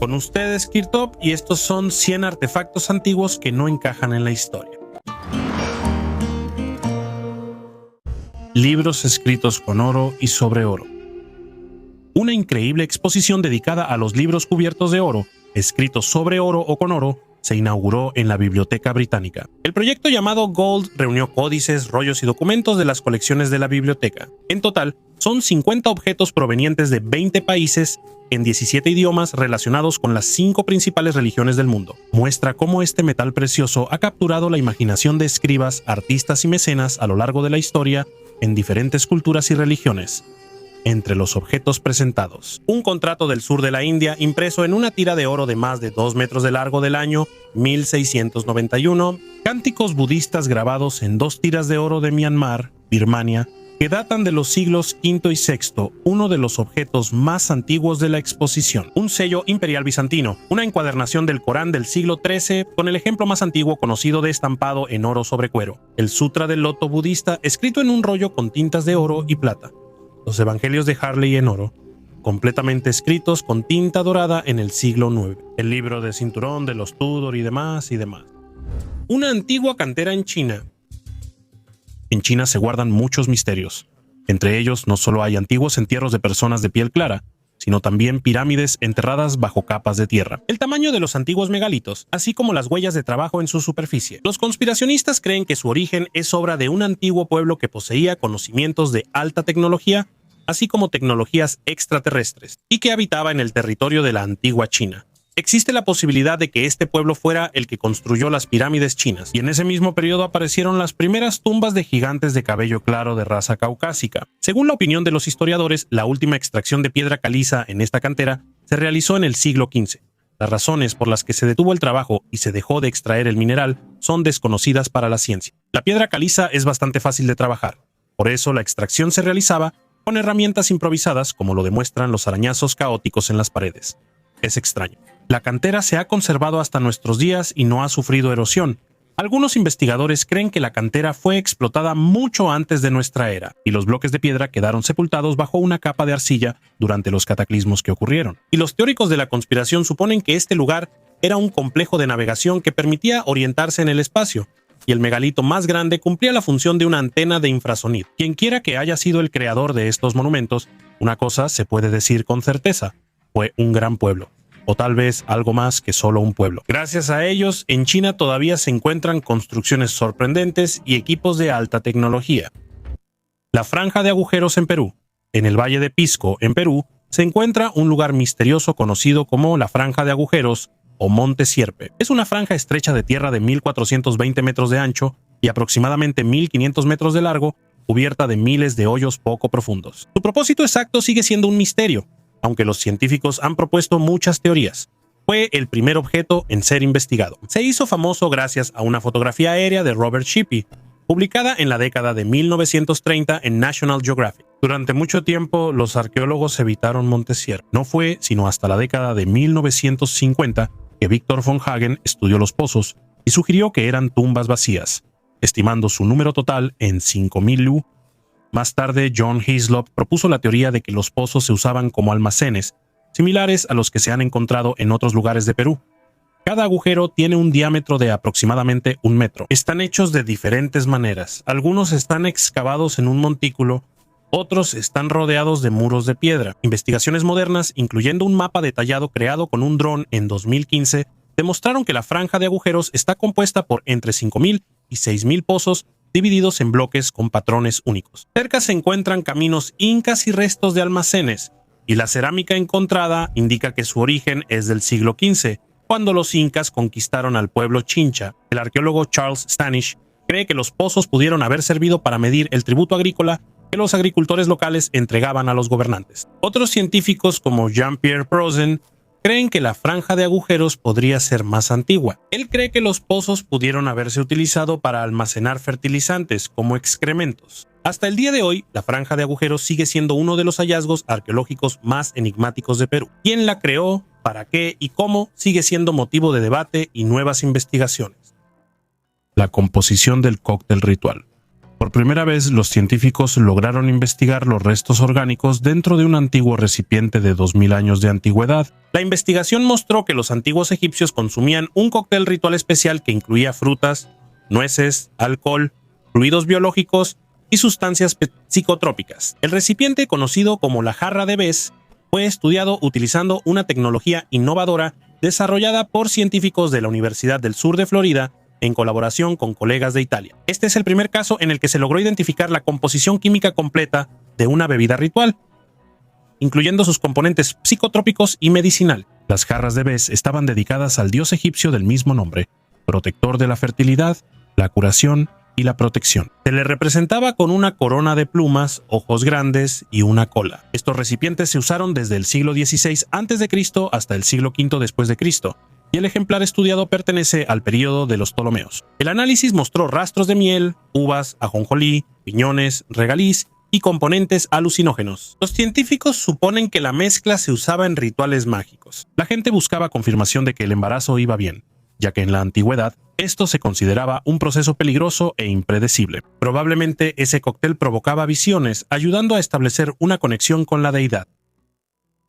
Con ustedes, Kirtop, y estos son 100 artefactos antiguos que no encajan en la historia. Libros escritos con oro y sobre oro. Una increíble exposición dedicada a los libros cubiertos de oro, escritos sobre oro o con oro, se inauguró en la Biblioteca Británica. El proyecto llamado Gold reunió códices, rollos y documentos de las colecciones de la biblioteca. En total, son 50 objetos provenientes de 20 países en 17 idiomas relacionados con las 5 principales religiones del mundo. Muestra cómo este metal precioso ha capturado la imaginación de escribas, artistas y mecenas a lo largo de la historia en diferentes culturas y religiones. Entre los objetos presentados, un contrato del sur de la India impreso en una tira de oro de más de 2 metros de largo del año 1691, cánticos budistas grabados en 2 tiras de oro de Myanmar, Birmania, que datan de los siglos V y VI, uno de los objetos más antiguos de la exposición, un sello imperial bizantino, una encuadernación del Corán del siglo XIII con el ejemplo más antiguo conocido de estampado en oro sobre cuero, el Sutra del Loto budista escrito en un rollo con tintas de oro y plata, los Evangelios de Harley en oro, completamente escritos con tinta dorada en el siglo IX, el libro de cinturón de los Tudor y demás. Una antigua cantera en China. En China se guardan muchos misterios. Entre ellos no solo hay antiguos entierros de personas de piel clara, sino también pirámides enterradas bajo capas de tierra. El tamaño de los antiguos megalitos, así como las huellas de trabajo en su superficie. Los conspiracionistas creen que su origen es obra de un antiguo pueblo que poseía conocimientos de alta tecnología, así como tecnologías extraterrestres, y que habitaba en el territorio de la antigua China. Existe la posibilidad de que este pueblo fuera el que construyó las pirámides chinas, y en ese mismo periodo aparecieron las primeras tumbas de gigantes de cabello claro de raza caucásica. Según la opinión de los historiadores, la última extracción de piedra caliza en esta cantera se realizó en el siglo XV. Las razones por las que se detuvo el trabajo y se dejó de extraer el mineral son desconocidas para la ciencia. La piedra caliza es bastante fácil de trabajar, por eso la extracción se realizaba con herramientas improvisadas, como lo demuestran los arañazos caóticos en las paredes. Es extraño. La cantera se ha conservado hasta nuestros días y no ha sufrido erosión. Algunos investigadores creen que la cantera fue explotada mucho antes de nuestra era, y los bloques de piedra quedaron sepultados bajo una capa de arcilla durante los cataclismos que ocurrieron. Y los teóricos de la conspiración suponen que este lugar era un complejo de navegación que permitía orientarse en el espacio, y el megalito más grande cumplía la función de una antena de infrasonido. Quienquiera que haya sido el creador de estos monumentos, una cosa se puede decir con certeza: fue un gran pueblo. O tal vez algo más que solo un pueblo. Gracias a ellos, en China todavía se encuentran construcciones sorprendentes y equipos de alta tecnología. La franja de agujeros en Perú. En el Valle de Pisco, en Perú, se encuentra un lugar misterioso conocido como la Franja de Agujeros o Monte Sierpe. Es una franja estrecha de tierra de 1420 metros de ancho y aproximadamente 1500 metros de largo, cubierta de miles de hoyos poco profundos. Su propósito exacto sigue siendo un misterio, aunque los científicos han propuesto muchas teorías. Fue el primer objeto en ser investigado. Se hizo famoso gracias a una fotografía aérea de Robert Shippey, publicada en la década de 1930 en National Geographic. Durante mucho tiempo, los arqueólogos evitaron Monte Sierpe. No fue sino hasta la década de 1950 que Victor von Hagen estudió los pozos y sugirió que eran tumbas vacías, estimando su número total en 5.000 lu. Más tarde, John Hislop propuso la teoría de que los pozos se usaban como almacenes, similares a los que se han encontrado en otros lugares de Perú. Cada agujero tiene un diámetro de aproximadamente 1 metro. Están hechos de diferentes maneras. Algunos están excavados en un montículo, otros están rodeados de muros de piedra. Investigaciones modernas, incluyendo un mapa detallado creado con un dron en 2015, demostraron que la franja de agujeros está compuesta por entre 5.000 y 6.000 pozos divididos en bloques con patrones únicos. Cerca se encuentran caminos incas y restos de almacenes, y la cerámica encontrada indica que su origen es del siglo XV, cuando los incas conquistaron al pueblo Chincha. El arqueólogo Charles Stanish cree que los pozos pudieron haber servido para medir el tributo agrícola que los agricultores locales entregaban a los gobernantes. Otros científicos, como Jean-Pierre Prosen, creen que la franja de agujeros podría ser más antigua. Él cree que los pozos pudieron haberse utilizado para almacenar fertilizantes como excrementos. Hasta el día de hoy, la franja de agujeros sigue siendo uno de los hallazgos arqueológicos más enigmáticos de Perú. ¿Quién la creó? ¿Para qué? ¿Y cómo? Sigue siendo motivo de debate y nuevas investigaciones. La composición del cóctel ritual. Por primera vez, los científicos lograron investigar los restos orgánicos dentro de un antiguo recipiente de 2000 años de antigüedad. La investigación mostró que los antiguos egipcios consumían un cóctel ritual especial que incluía frutas, nueces, alcohol, fluidos biológicos y sustancias psicotrópicas. El recipiente, conocido como la jarra de Bes, fue estudiado utilizando una tecnología innovadora desarrollada por científicos de la Universidad del Sur de Florida en colaboración con colegas de Italia. Este es el primer caso en el que se logró identificar la composición química completa de una bebida ritual, incluyendo sus componentes psicotrópicos y medicinal. Las jarras de Bes estaban dedicadas al dios egipcio del mismo nombre, protector de la fertilidad, la curación y la protección. Se le representaba con una corona de plumas, ojos grandes y una cola. Estos recipientes se usaron desde el siglo XVI a.C. hasta el siglo V después de Cristo, y el ejemplar estudiado pertenece al período de los Ptolomeos. El análisis mostró rastros de miel, uvas, ajonjolí, piñones, regaliz y componentes alucinógenos. Los científicos suponen que la mezcla se usaba en rituales mágicos. La gente buscaba confirmación de que el embarazo iba bien, ya que en la antigüedad esto se consideraba un proceso peligroso e impredecible. Probablemente ese cóctel provocaba visiones, ayudando a establecer una conexión con la deidad.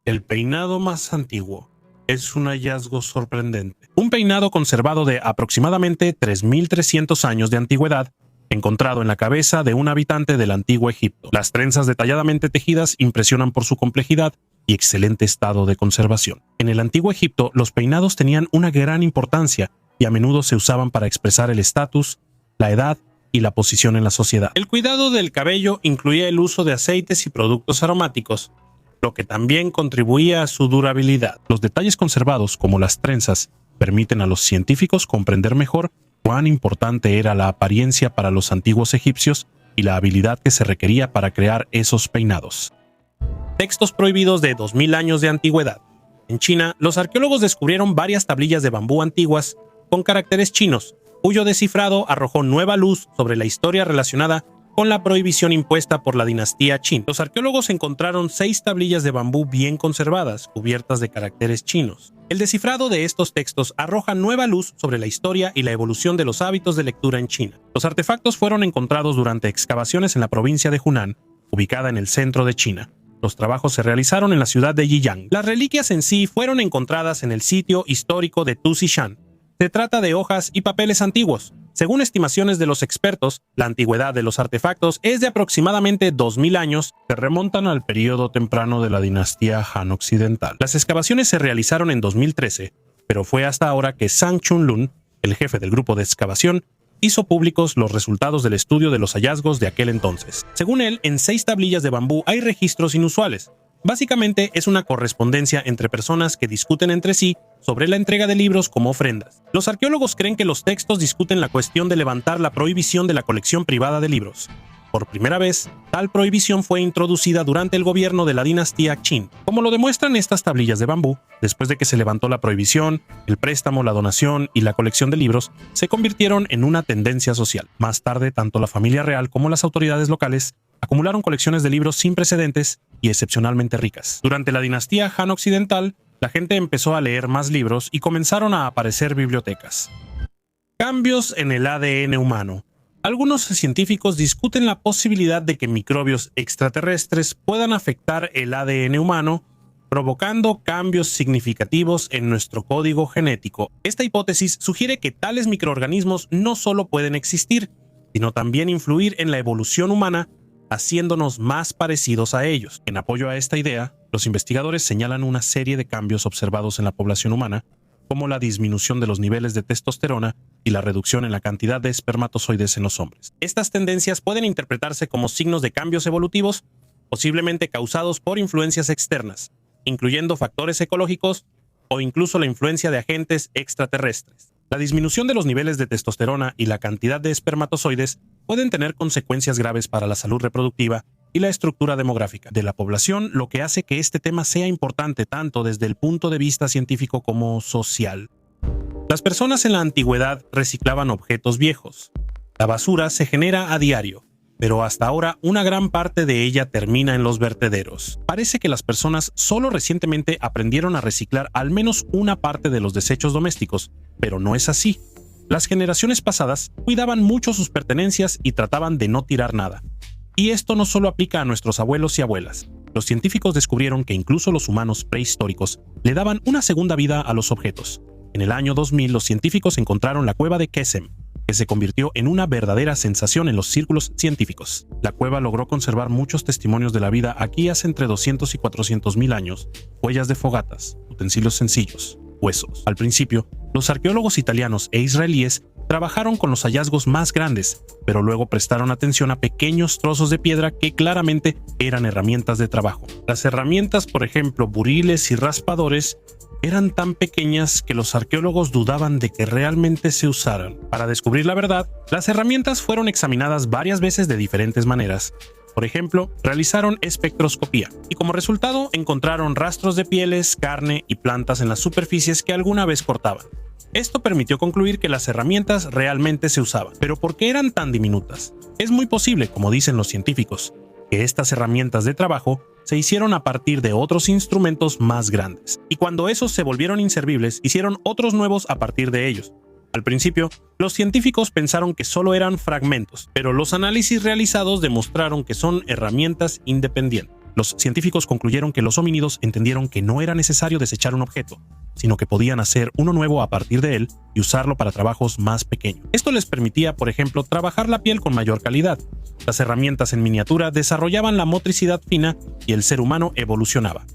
El peinado más antiguo es un hallazgo sorprendente. Un peinado conservado de aproximadamente 3300 años de antigüedad, encontrado en la cabeza de un habitante del antiguo Egipto. Las trenzas detalladamente tejidas impresionan por su complejidad y excelente estado de conservación. En el antiguo Egipto, los peinados tenían una gran importancia y a menudo se usaban para expresar el estatus, la edad y la posición en la sociedad. El cuidado del cabello incluía el uso de aceites y productos aromáticos, lo que también contribuía a su durabilidad. Los detalles conservados, como las trenzas, permiten a los científicos comprender mejor cuán importante era la apariencia para los antiguos egipcios y la habilidad que se requería para crear esos peinados. Textos prohibidos de 2000 años de antigüedad. En China, los arqueólogos descubrieron varias tablillas de bambú antiguas con caracteres chinos, cuyo descifrado arrojó nueva luz sobre la historia relacionada con la prohibición impuesta por la dinastía Qin. Los arqueólogos encontraron 6 tablillas de bambú bien conservadas, cubiertas de caracteres chinos. El descifrado de estos textos arroja nueva luz sobre la historia y la evolución de los hábitos de lectura en China. Los artefactos fueron encontrados durante excavaciones en la provincia de Hunan, ubicada en el centro de China. Los trabajos se realizaron en la ciudad de Yiyang. Las reliquias en sí fueron encontradas en el sitio histórico de Tuzishan. Se trata de hojas y papeles antiguos. Según estimaciones de los expertos, la antigüedad de los artefactos es de aproximadamente 2000 años que remontan al período temprano de la dinastía Han Occidental. Las excavaciones se realizaron en 2013, pero fue hasta ahora que Zhang Chunlun, el jefe del grupo de excavación, hizo públicos los resultados del estudio de los hallazgos de aquel entonces. Según él, en 6 tablillas de bambú hay registros inusuales. Básicamente es una correspondencia entre personas que discuten entre sí sobre la entrega de libros como ofrendas. Los arqueólogos creen que los textos discuten la cuestión de levantar la prohibición de la colección privada de libros. Por primera vez, tal prohibición fue introducida durante el gobierno de la dinastía Qin. Como lo demuestran estas tablillas de bambú, después de que se levantó la prohibición, el préstamo, la donación y la colección de libros se convirtieron en una tendencia social. Más tarde, tanto la familia real como las autoridades locales acumularon colecciones de libros sin precedentes y excepcionalmente ricas. Durante la dinastía Han Occidental, la gente empezó a leer más libros y comenzaron a aparecer bibliotecas. Cambios en el ADN humano. Algunos científicos discuten la posibilidad de que microbios extraterrestres puedan afectar el ADN humano, provocando cambios significativos en nuestro código genético. Esta hipótesis sugiere que tales microorganismos no solo pueden existir, sino también influir en la evolución humana, haciéndonos más parecidos a ellos. En apoyo a esta idea, los investigadores señalan una serie de cambios observados en la población humana, como la disminución de los niveles de testosterona y la reducción en la cantidad de espermatozoides en los hombres. Estas tendencias pueden interpretarse como signos de cambios evolutivos, posiblemente causados por influencias externas, incluyendo factores ecológicos o incluso la influencia de agentes extraterrestres. La disminución de los niveles de testosterona y la cantidad de espermatozoides pueden tener consecuencias graves para la salud reproductiva y la estructura demográfica de la población, lo que hace que este tema sea importante tanto desde el punto de vista científico como social. Las personas en la antigüedad reciclaban objetos viejos. La basura se genera a diario, pero hasta ahora una gran parte de ella termina en los vertederos. Parece que las personas solo recientemente aprendieron a reciclar al menos una parte de los desechos domésticos, pero no es así. Las generaciones pasadas cuidaban mucho sus pertenencias y trataban de no tirar nada. Y esto no solo aplica a nuestros abuelos y abuelas. Los científicos descubrieron que incluso los humanos prehistóricos le daban una segunda vida a los objetos. En el año 2000, los científicos encontraron la cueva de Kesem, que se convirtió en una verdadera sensación en los círculos científicos. La cueva logró conservar muchos testimonios de la vida aquí hace entre 200 y 400 mil años, huellas de fogatas, utensilios sencillos, huesos. Al principio, los arqueólogos italianos e israelíes trabajaron con los hallazgos más grandes, pero luego prestaron atención a pequeños trozos de piedra que claramente eran herramientas de trabajo. Las herramientas, por ejemplo, buriles y raspadores, eran tan pequeñas que los arqueólogos dudaban de que realmente se usaran. Para descubrir la verdad, las herramientas fueron examinadas varias veces de diferentes maneras. Por ejemplo, realizaron espectroscopía y como resultado encontraron rastros de pieles, carne y plantas en las superficies que alguna vez cortaban. Esto permitió concluir que las herramientas realmente se usaban. ¿Pero por qué eran tan diminutas? Es muy posible, como dicen los científicos, que estas herramientas de trabajo se hicieron a partir de otros instrumentos más grandes. Y cuando esos se volvieron inservibles, hicieron otros nuevos a partir de ellos. Al principio, los científicos pensaron que solo eran fragmentos, pero los análisis realizados demostraron que son herramientas independientes. Los científicos concluyeron que los homínidos entendieron que no era necesario desechar un objeto, sino que podían hacer uno nuevo a partir de él y usarlo para trabajos más pequeños. Esto les permitía, por ejemplo, trabajar la piel con mayor calidad. Las herramientas en miniatura desarrollaban la motricidad fina y el ser humano evolucionaba.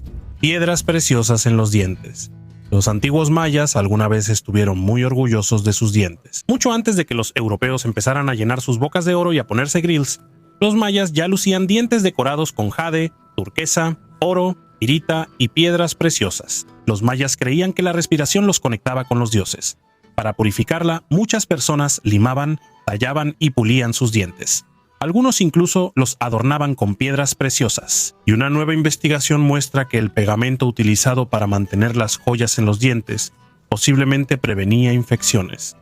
Piedras preciosas en los dientes. Los antiguos mayas alguna vez estuvieron muy orgullosos de sus dientes. Mucho antes de que los europeos empezaran a llenar sus bocas de oro y a ponerse grills, los mayas ya lucían dientes decorados con jade, turquesa, oro, pirita y piedras preciosas. Los mayas creían que la respiración los conectaba con los dioses. Para purificarla, muchas personas limaban, tallaban y pulían sus dientes. Algunos incluso los adornaban con piedras preciosas. Y una nueva investigación muestra que el pegamento utilizado para mantener las joyas en los dientes posiblemente prevenía infecciones.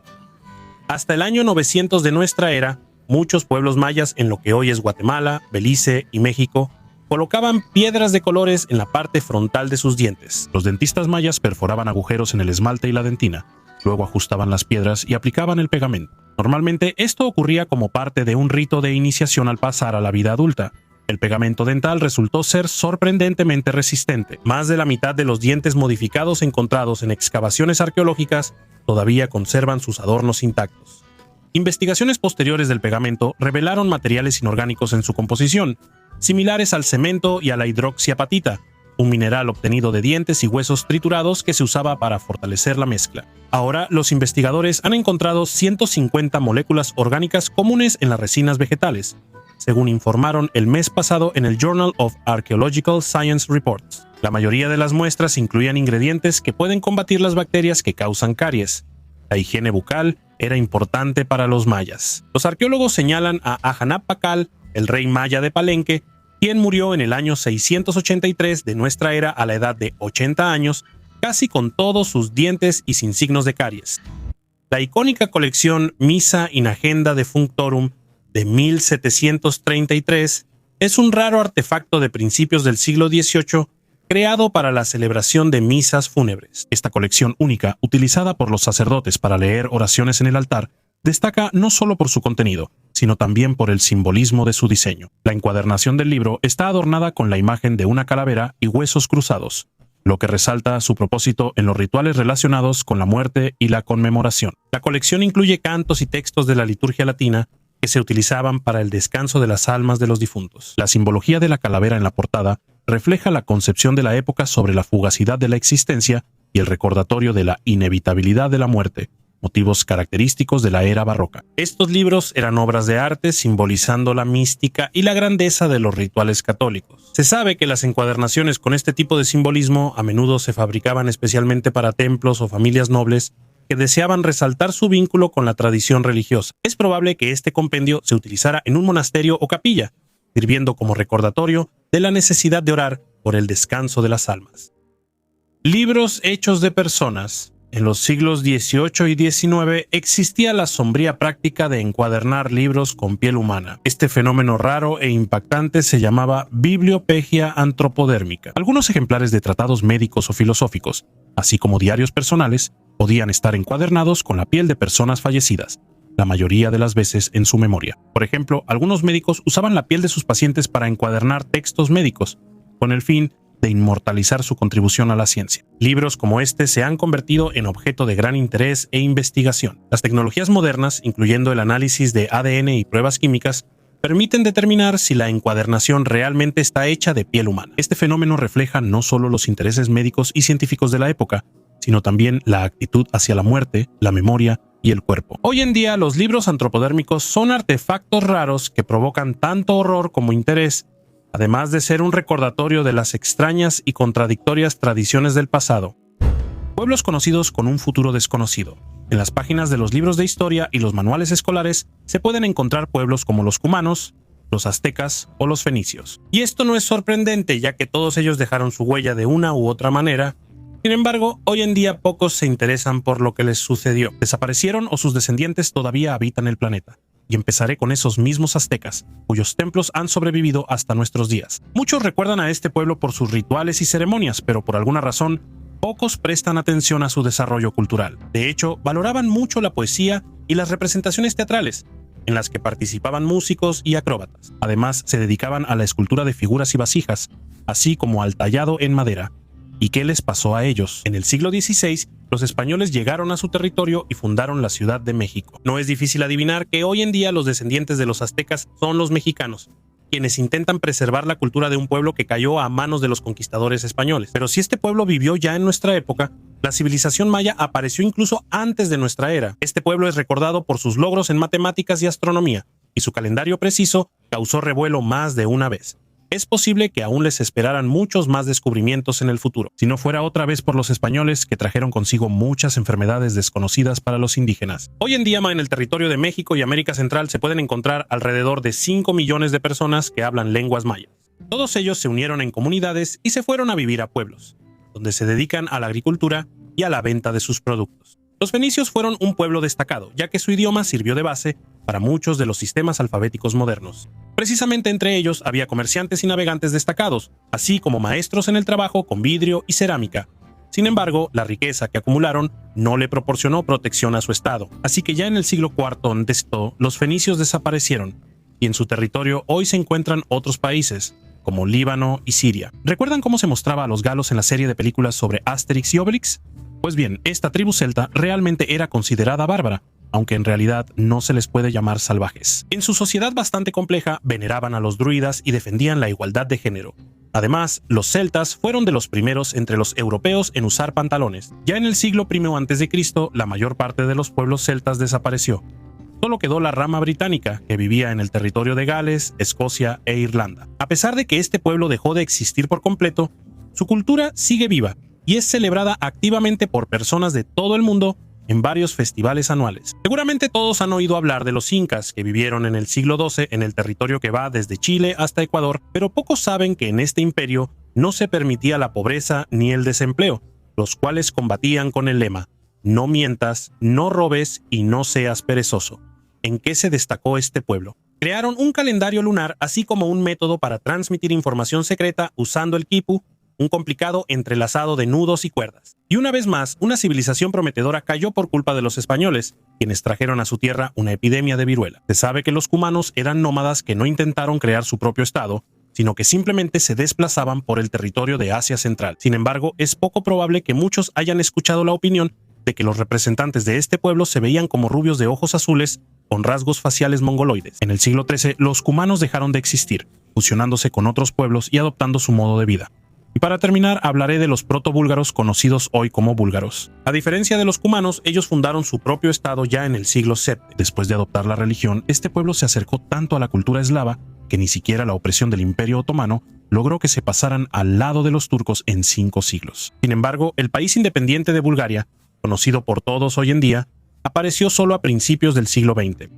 Hasta el año 900 de nuestra era, muchos pueblos mayas en lo que hoy es Guatemala, Belice y México colocaban piedras de colores en la parte frontal de sus dientes. Los dentistas mayas perforaban agujeros en el esmalte y la dentina, luego ajustaban las piedras y aplicaban el pegamento. Normalmente esto ocurría como parte de un rito de iniciación al pasar a la vida adulta. El pegamento dental resultó ser sorprendentemente resistente. Más de la mitad de los dientes modificados encontrados en excavaciones arqueológicas todavía conservan sus adornos intactos. Investigaciones posteriores del pegamento revelaron materiales inorgánicos en su composición, similares al cemento y a la hidroxiapatita, un mineral obtenido de dientes y huesos triturados que se usaba para fortalecer la mezcla. Ahora, los investigadores han encontrado 150 moléculas orgánicas comunes en las resinas vegetales, según informaron el mes pasado en el Journal of Archaeological Science Reports. La mayoría de las muestras incluían ingredientes que pueden combatir las bacterias que causan caries. La higiene bucal era importante para los mayas. Los arqueólogos señalan a Ahanap Pakal, el rey maya de Palenque, quien murió en el año 683 de nuestra era a la edad de 80 años, casi con todos sus dientes y sin signos de caries. La icónica colección Missa in Agenda Defunctorum de 1733 es un raro artefacto de principios del siglo XVIII creado para la celebración de misas fúnebres. Esta colección única, utilizada por los sacerdotes para leer oraciones en el altar, destaca no solo por su contenido, sino también por el simbolismo de su diseño. La encuadernación del libro está adornada con la imagen de una calavera y huesos cruzados, lo que resalta su propósito en los rituales relacionados con la muerte y la conmemoración. La colección incluye cantos y textos de la liturgia latina que se utilizaban para el descanso de las almas de los difuntos. La simbología de la calavera en la portada refleja la concepción de la época sobre la fugacidad de la existencia y el recordatorio de la inevitabilidad de la muerte, motivos característicos de la era barroca. Estos libros eran obras de arte simbolizando la mística y la grandeza de los rituales católicos. Se sabe que las encuadernaciones con este tipo de simbolismo a menudo se fabricaban especialmente para templos o familias nobles que deseaban resaltar su vínculo con la tradición religiosa. Es probable que este compendio se utilizara en un monasterio o capilla, sirviendo como recordatorio de la necesidad de orar por el descanso de las almas. Libros hechos de personas. En los siglos XVIII y XIX existía la sombría práctica de encuadernar libros con piel humana. Este fenómeno raro e impactante se llamaba bibliopegia antropodérmica. Algunos ejemplares de tratados médicos o filosóficos, así como diarios personales, Podían estar encuadernados con la piel de personas fallecidas, la mayoría de las veces en su memoria. Por ejemplo, algunos médicos usaban la piel de sus pacientes para encuadernar textos médicos, con el fin de inmortalizar su contribución a la ciencia. Libros como este se han convertido en objeto de gran interés e investigación. Las tecnologías modernas, incluyendo el análisis de ADN y pruebas químicas, permiten determinar si la encuadernación realmente está hecha de piel humana. Este fenómeno refleja no solo los intereses médicos y científicos de la época, sino también la actitud hacia la muerte, la memoria y el cuerpo. Hoy en día, los libros antropodérmicos son artefactos raros que provocan tanto horror como interés, además de ser un recordatorio de las extrañas y contradictorias tradiciones del pasado. Pueblos conocidos con un futuro desconocido. En las páginas de los libros de historia y los manuales escolares se pueden encontrar pueblos como los cumanos, los aztecas o los fenicios. Y esto no es sorprendente, ya que todos ellos dejaron su huella de una u otra manera. Sin embargo, hoy en día pocos se interesan por lo que les sucedió. Desaparecieron o sus descendientes todavía habitan el planeta. Y empezaré con esos mismos aztecas, cuyos templos han sobrevivido hasta nuestros días. Muchos recuerdan a este pueblo por sus rituales y ceremonias, pero por alguna razón, pocos prestan atención a su desarrollo cultural. De hecho, valoraban mucho la poesía y las representaciones teatrales, en las que participaban músicos y acróbatas. Además, se dedicaban a la escultura de figuras y vasijas, así como al tallado en madera. ¿Y qué les pasó a ellos? En el siglo XVI, los españoles llegaron a su territorio y fundaron la Ciudad de México. No es difícil adivinar que hoy en día los descendientes de los aztecas son los mexicanos, quienes intentan preservar la cultura de un pueblo que cayó a manos de los conquistadores españoles. Pero si este pueblo vivió ya en nuestra época, la civilización maya apareció incluso antes de nuestra era. Este pueblo es recordado por sus logros en matemáticas y astronomía, y su calendario preciso causó revuelo más de una vez. Es posible que aún les esperaran muchos más descubrimientos en el futuro, si no fuera otra vez por los españoles que trajeron consigo muchas enfermedades desconocidas para los indígenas. Hoy en día, en el territorio de México y América Central se pueden encontrar alrededor de 5 millones de personas que hablan lenguas mayas. Todos ellos se unieron en comunidades y se fueron a vivir a pueblos, donde se dedican a la agricultura y a la venta de sus productos. Los fenicios fueron un pueblo destacado, ya que su idioma sirvió de base para muchos de los sistemas alfabéticos modernos. Precisamente entre ellos había comerciantes y navegantes destacados, así como maestros en el trabajo con vidrio y cerámica. Sin embargo, la riqueza que acumularon no le proporcionó protección a su estado, así que ya en el siglo IV a.C., los fenicios desaparecieron, y en su territorio hoy se encuentran otros países, como Líbano y Siria. ¿Recuerdan cómo se mostraba a los galos en la serie de películas sobre Asterix y Obelix? Pues bien, esta tribu celta realmente era considerada bárbara, aunque en realidad no se les puede llamar salvajes. En su sociedad bastante compleja, veneraban a los druidas y defendían la igualdad de género. Además, los celtas fueron de los primeros entre los europeos en usar pantalones. Ya en el siglo I a.C., la mayor parte de los pueblos celtas desapareció. Solo quedó la rama británica, que vivía en el territorio de Gales, Escocia e Irlanda. A pesar de que este pueblo dejó de existir por completo, su cultura sigue viva y es celebrada activamente por personas de todo el mundo en varios festivales anuales. Seguramente todos han oído hablar de los incas, que vivieron en el siglo XII en el territorio que va desde Chile hasta Ecuador, pero pocos saben que en este imperio no se permitía la pobreza ni el desempleo, los cuales combatían con el lema: no mientas, no robes y no seas perezoso. ¿En qué se destacó este pueblo? Crearon un calendario lunar, así como un método para transmitir información secreta usando el quipu, un complicado entrelazado de nudos y cuerdas. Y una vez más, una civilización prometedora cayó por culpa de los españoles, quienes trajeron a su tierra una epidemia de viruela. Se sabe que los cumanos eran nómadas que no intentaron crear su propio estado, sino que simplemente se desplazaban por el territorio de Asia Central. Sin embargo, es poco probable que muchos hayan escuchado la opinión de que los representantes de este pueblo se veían como rubios de ojos azules con rasgos faciales mongoloides. En el siglo XIII, los cumanos dejaron de existir, fusionándose con otros pueblos y adoptando su modo de vida. Y para terminar, hablaré de los proto-búlgaros conocidos hoy como búlgaros. A diferencia de los cumanos, ellos fundaron su propio estado ya en el siglo VII. Después de adoptar la religión, este pueblo se acercó tanto a la cultura eslava que ni siquiera la opresión del Imperio Otomano logró que se pasaran al lado de los turcos en 5 siglos. Sin embargo, el país independiente de Bulgaria, conocido por todos hoy en día, apareció solo a principios del siglo XX.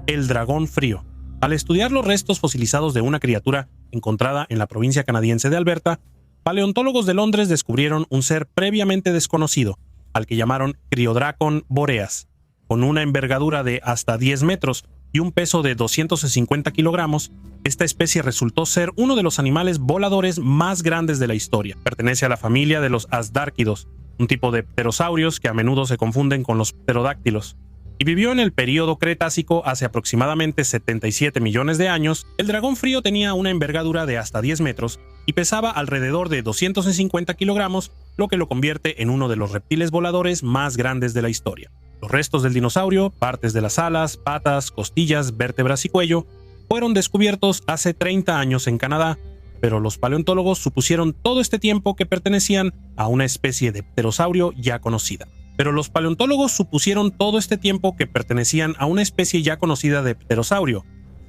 El dragón frío. Al estudiar los restos fosilizados de una criatura encontrada en la provincia canadiense de Alberta, paleontólogos de Londres descubrieron un ser previamente desconocido, al que llamaron Criodracon boreas, con una envergadura de hasta 10 metros, y un peso de 250 kilogramos, esta especie resultó ser uno de los animales voladores más grandes de la historia. Pertenece a la familia de los asdárquidos, un tipo de pterosaurios que a menudo se confunden con los pterodáctilos, y vivió en el período Cretácico hace aproximadamente 77 millones de años. El dragón frío tenía una envergadura de hasta 10 metros y pesaba alrededor de 250 kilogramos, lo que lo convierte en uno de los reptiles voladores más grandes de la historia. Los restos del dinosaurio, partes de las alas, patas, costillas, vértebras y cuello, fueron descubiertos hace 30 años en Canadá, pero los paleontólogos supusieron todo este tiempo que pertenecían a una especie de pterosaurio ya conocida.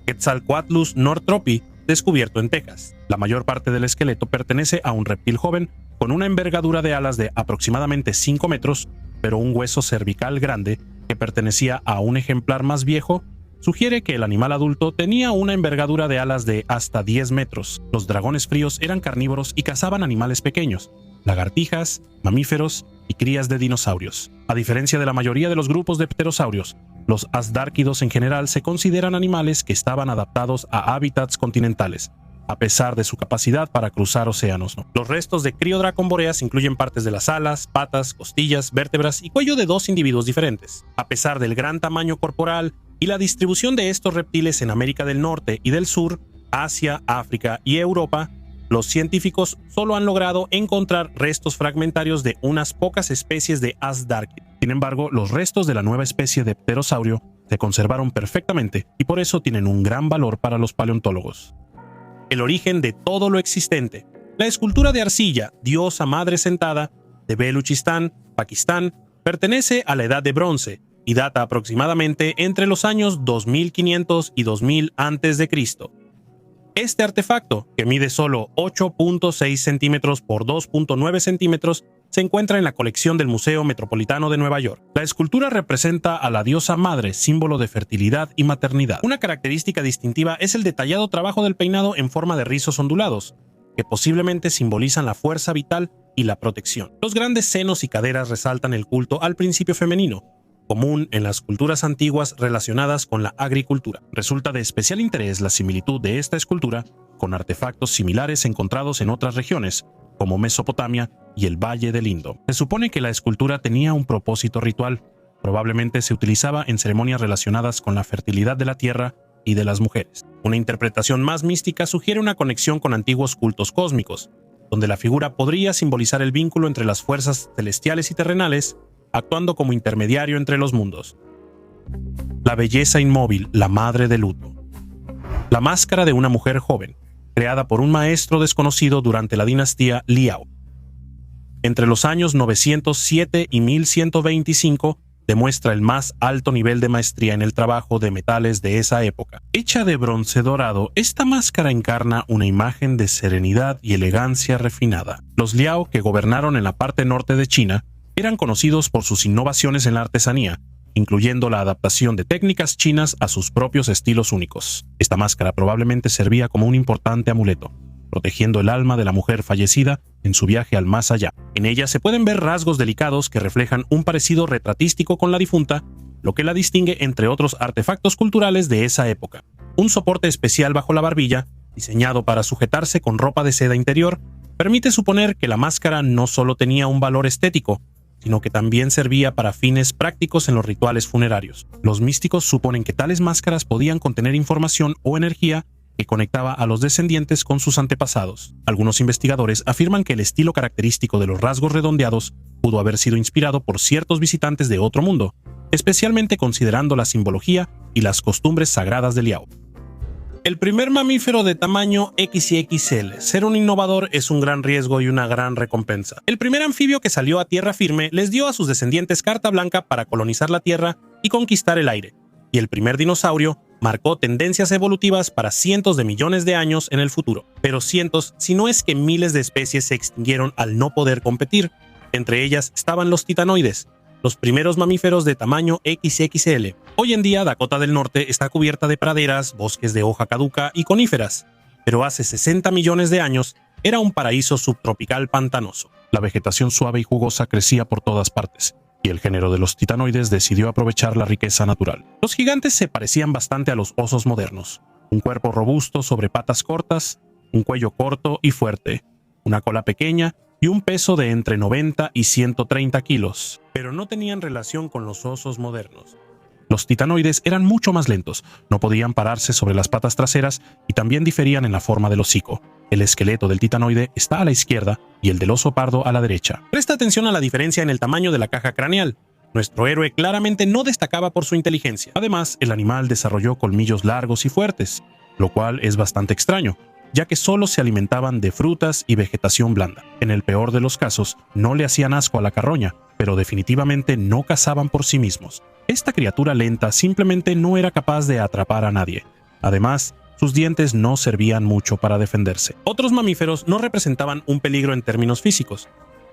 Quetzalcoatlus northropi, descubierto en Texas. La mayor parte del esqueleto pertenece a un reptil joven con una envergadura de alas de aproximadamente 5 metros, pero un hueso cervical grande que pertenecía a un ejemplar más viejo sugiere que el animal adulto tenía una envergadura de alas de hasta 10 metros. Los dragones fríos eran carnívoros y cazaban animales pequeños, lagartijas, mamíferos y crías de dinosaurios. A diferencia de la mayoría de los grupos de pterosaurios, los asdárquidos en general se consideran animales que estaban adaptados a hábitats continentales, a pesar de su capacidad para cruzar océanos. Los restos de Criodracon boreas incluyen partes de las alas, patas, costillas, vértebras y cuello de 2 individuos diferentes. A pesar del gran tamaño corporal y la distribución de estos reptiles en América del Norte y del Sur, Asia, África y Europa, los científicos solo han logrado encontrar restos fragmentarios de unas pocas especies de asdárquidos. Sin embargo, los restos de la nueva especie de pterosaurio se conservaron perfectamente y por eso tienen un gran valor para los paleontólogos. El origen de todo lo existente. La escultura de arcilla, diosa madre sentada, de Beluchistán, Pakistán, pertenece a la Edad de Bronce y data aproximadamente entre los años 2500 y 2000 a.C. Este artefacto, que mide solo 8.6 centímetros por 2.9 centímetros, se encuentra en la colección del Museo Metropolitano de Nueva York. La escultura representa a la diosa madre, símbolo de fertilidad y maternidad. Una característica distintiva es el detallado trabajo del peinado en forma de rizos ondulados, que posiblemente simbolizan la fuerza vital y la protección. Los grandes senos y caderas resaltan el culto al principio femenino, común en las culturas antiguas relacionadas con la agricultura. Resulta de especial interés la similitud de esta escultura con artefactos similares encontrados en otras regiones, como Mesopotamia y el Valle del Indo. Se supone que la escultura tenía un propósito ritual. Probablemente se utilizaba en ceremonias relacionadas con la fertilidad de la tierra y de las mujeres. Una interpretación más mística sugiere una conexión con antiguos cultos cósmicos, donde la figura podría simbolizar el vínculo entre las fuerzas celestiales y terrenales, actuando como intermediario entre los mundos. La belleza inmóvil, la madre de luto. La máscara de una mujer joven, creada por un maestro desconocido durante la dinastía Liao. Entre los años 907 y 1125, demuestra el más alto nivel de maestría en el trabajo de metales de esa época. Hecha de bronce dorado, esta máscara encarna una imagen de serenidad y elegancia refinada. Los Liao, que gobernaron en la parte norte de China, eran conocidos por sus innovaciones en la artesanía, incluyendo la adaptación de técnicas chinas a sus propios estilos únicos. Esta máscara probablemente servía como un importante amuleto, protegiendo el alma de la mujer fallecida en su viaje al más allá. En ella se pueden ver rasgos delicados que reflejan un parecido retratístico con la difunta, lo que la distingue entre otros artefactos culturales de esa época. Un soporte especial bajo la barbilla, diseñado para sujetarse con ropa de seda interior, permite suponer que la máscara no solo tenía un valor estético, sino que también servía para fines prácticos en los rituales funerarios. Los místicos suponen que tales máscaras podían contener información o energía que conectaba a los descendientes con sus antepasados. Algunos investigadores afirman que el estilo característico de los rasgos redondeados pudo haber sido inspirado por ciertos visitantes de otro mundo, especialmente considerando la simbología y las costumbres sagradas de Liao. El primer mamífero de tamaño XXL. Ser un innovador es un gran riesgo y una gran recompensa. El primer anfibio que salió a tierra firme les dio a sus descendientes carta blanca para colonizar la Tierra y conquistar el aire. Y el primer dinosaurio marcó tendencias evolutivas para cientos de millones de años en el futuro. Pero cientos, si no es que miles de especies se extinguieron al no poder competir. Entre ellas estaban los titanoides, los primeros mamíferos de tamaño XXL. Hoy en día, Dakota del Norte está cubierta de praderas, bosques de hoja caduca y coníferas, pero hace 60 millones de años era un paraíso subtropical pantanoso. La vegetación suave y jugosa crecía por todas partes, y el género de los titanoides decidió aprovechar la riqueza natural. Los gigantes se parecían bastante a los osos modernos. Un cuerpo robusto sobre patas cortas, un cuello corto y fuerte, una cola pequeña y un peso de entre 90 y 130 kilos. Pero no tenían relación con los osos modernos. Los titanoides eran mucho más lentos, no podían pararse sobre las patas traseras y también diferían en la forma del hocico. El esqueleto del titanoide está a la izquierda y el del oso pardo a la derecha. Presta atención a la diferencia en el tamaño de la caja craneal. Nuestro héroe claramente no destacaba por su inteligencia. Además, el animal desarrolló colmillos largos y fuertes, lo cual es bastante extraño, ya que solo se alimentaban de frutas y vegetación blanda. En el peor de los casos, no le hacían asco a la carroña, pero definitivamente no cazaban por sí mismos. Esta criatura lenta simplemente no era capaz de atrapar a nadie. Además, sus dientes no servían mucho para defenderse. Otros mamíferos no representaban un peligro en términos físicos,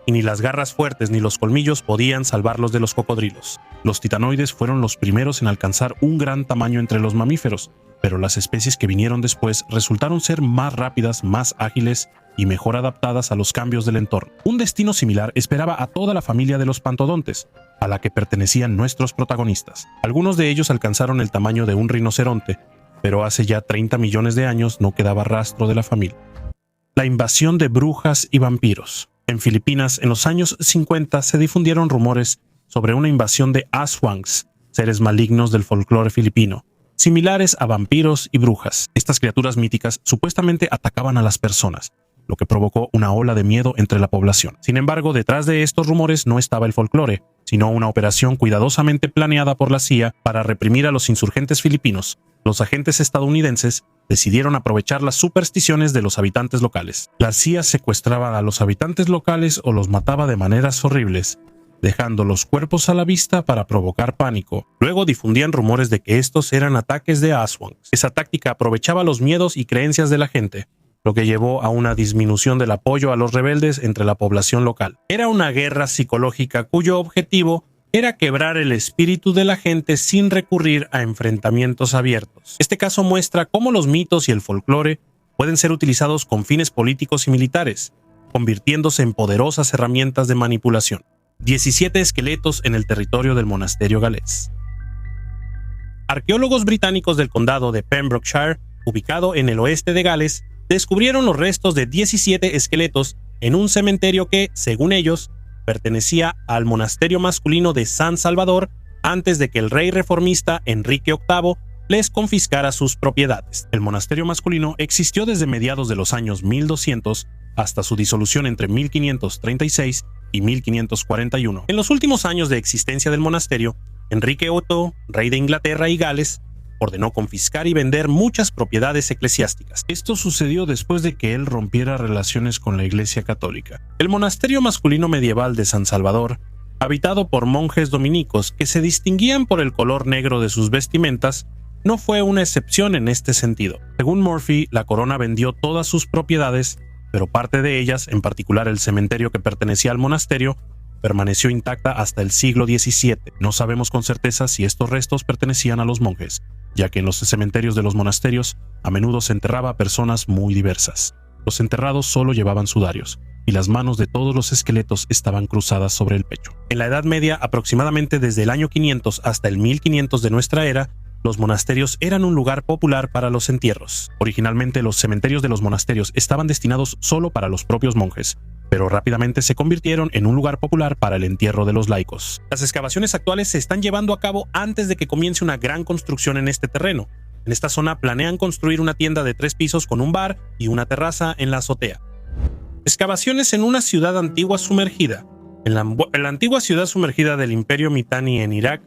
y ni las garras fuertes ni los colmillos podían salvarlos de los cocodrilos. Los titanoides fueron los primeros en alcanzar un gran tamaño entre los mamíferos, pero las especies que vinieron después resultaron ser más rápidas, más ágiles y mejor adaptadas a los cambios del entorno. Un destino similar esperaba a toda la familia de los pantodontes, a la que pertenecían nuestros protagonistas. Algunos de ellos alcanzaron el tamaño de un rinoceronte, pero hace ya 30 millones de años no quedaba rastro de la familia. La invasión de brujas y vampiros. En Filipinas, en los años 50, se difundieron rumores sobre una invasión de aswangs, seres malignos del folclore filipino, similares a vampiros y brujas. Estas criaturas míticas supuestamente atacaban a las personas, lo que provocó una ola de miedo entre la población. Sin embargo, detrás de estos rumores no estaba el folclore, sino una operación cuidadosamente planeada por la CIA para reprimir a los insurgentes filipinos. Los agentes estadounidenses decidieron aprovechar las supersticiones de los habitantes locales. La CIA secuestraba a los habitantes locales o los mataba de maneras horribles, dejando los cuerpos a la vista para provocar pánico. Luego difundían rumores de que estos eran ataques de aswangs. Esa táctica aprovechaba los miedos y creencias de la gente, lo que llevó a una disminución del apoyo a los rebeldes entre la población local. Era una guerra psicológica cuyo objetivo era quebrar el espíritu de la gente sin recurrir a enfrentamientos abiertos. Este caso muestra cómo los mitos y el folclore pueden ser utilizados con fines políticos y militares, convirtiéndose en poderosas herramientas de manipulación. 17 esqueletos en el territorio del monasterio galés. Arqueólogos británicos del condado de Pembrokeshire, ubicado en el oeste de Gales, descubrieron los restos de 17 esqueletos en un cementerio que, según ellos, pertenecía al monasterio masculino de San Salvador antes de que el rey reformista Enrique VIII les confiscara sus propiedades. El monasterio masculino existió desde mediados de los años 1200 hasta su disolución entre 1536 y 1541. En los últimos años de existencia del monasterio, Enrique VIII, rey de Inglaterra y Gales, ordenó confiscar y vender muchas propiedades eclesiásticas. Esto sucedió después de que él rompiera relaciones con la Iglesia Católica. El monasterio masculino medieval de San Salvador, habitado por monjes dominicos que se distinguían por el color negro de sus vestimentas, no fue una excepción en este sentido. Según Murphy, la corona vendió todas sus propiedades, pero parte de ellas, en particular el cementerio que pertenecía al monasterio, permaneció intacta hasta el siglo XVII. No sabemos con certeza si estos restos pertenecían a los monjes, ya que en los cementerios de los monasterios a menudo se enterraba a personas muy diversas. Los enterrados solo llevaban sudarios, y las manos de todos los esqueletos estaban cruzadas sobre el pecho. En la Edad Media, aproximadamente desde el año 500 hasta el 1500 de nuestra era, los monasterios eran un lugar popular para los entierros. Originalmente, los cementerios de los monasterios estaban destinados solo para los propios monjes, pero rápidamente se convirtieron en un lugar popular para el entierro de los laicos. Las excavaciones actuales se están llevando a cabo antes de que comience una gran construcción en este terreno. En esta zona planean construir una tienda de 3 pisos con un bar y una terraza en la azotea. Excavaciones en una ciudad antigua sumergida. En la antigua ciudad sumergida del Imperio Mitanni en Irak,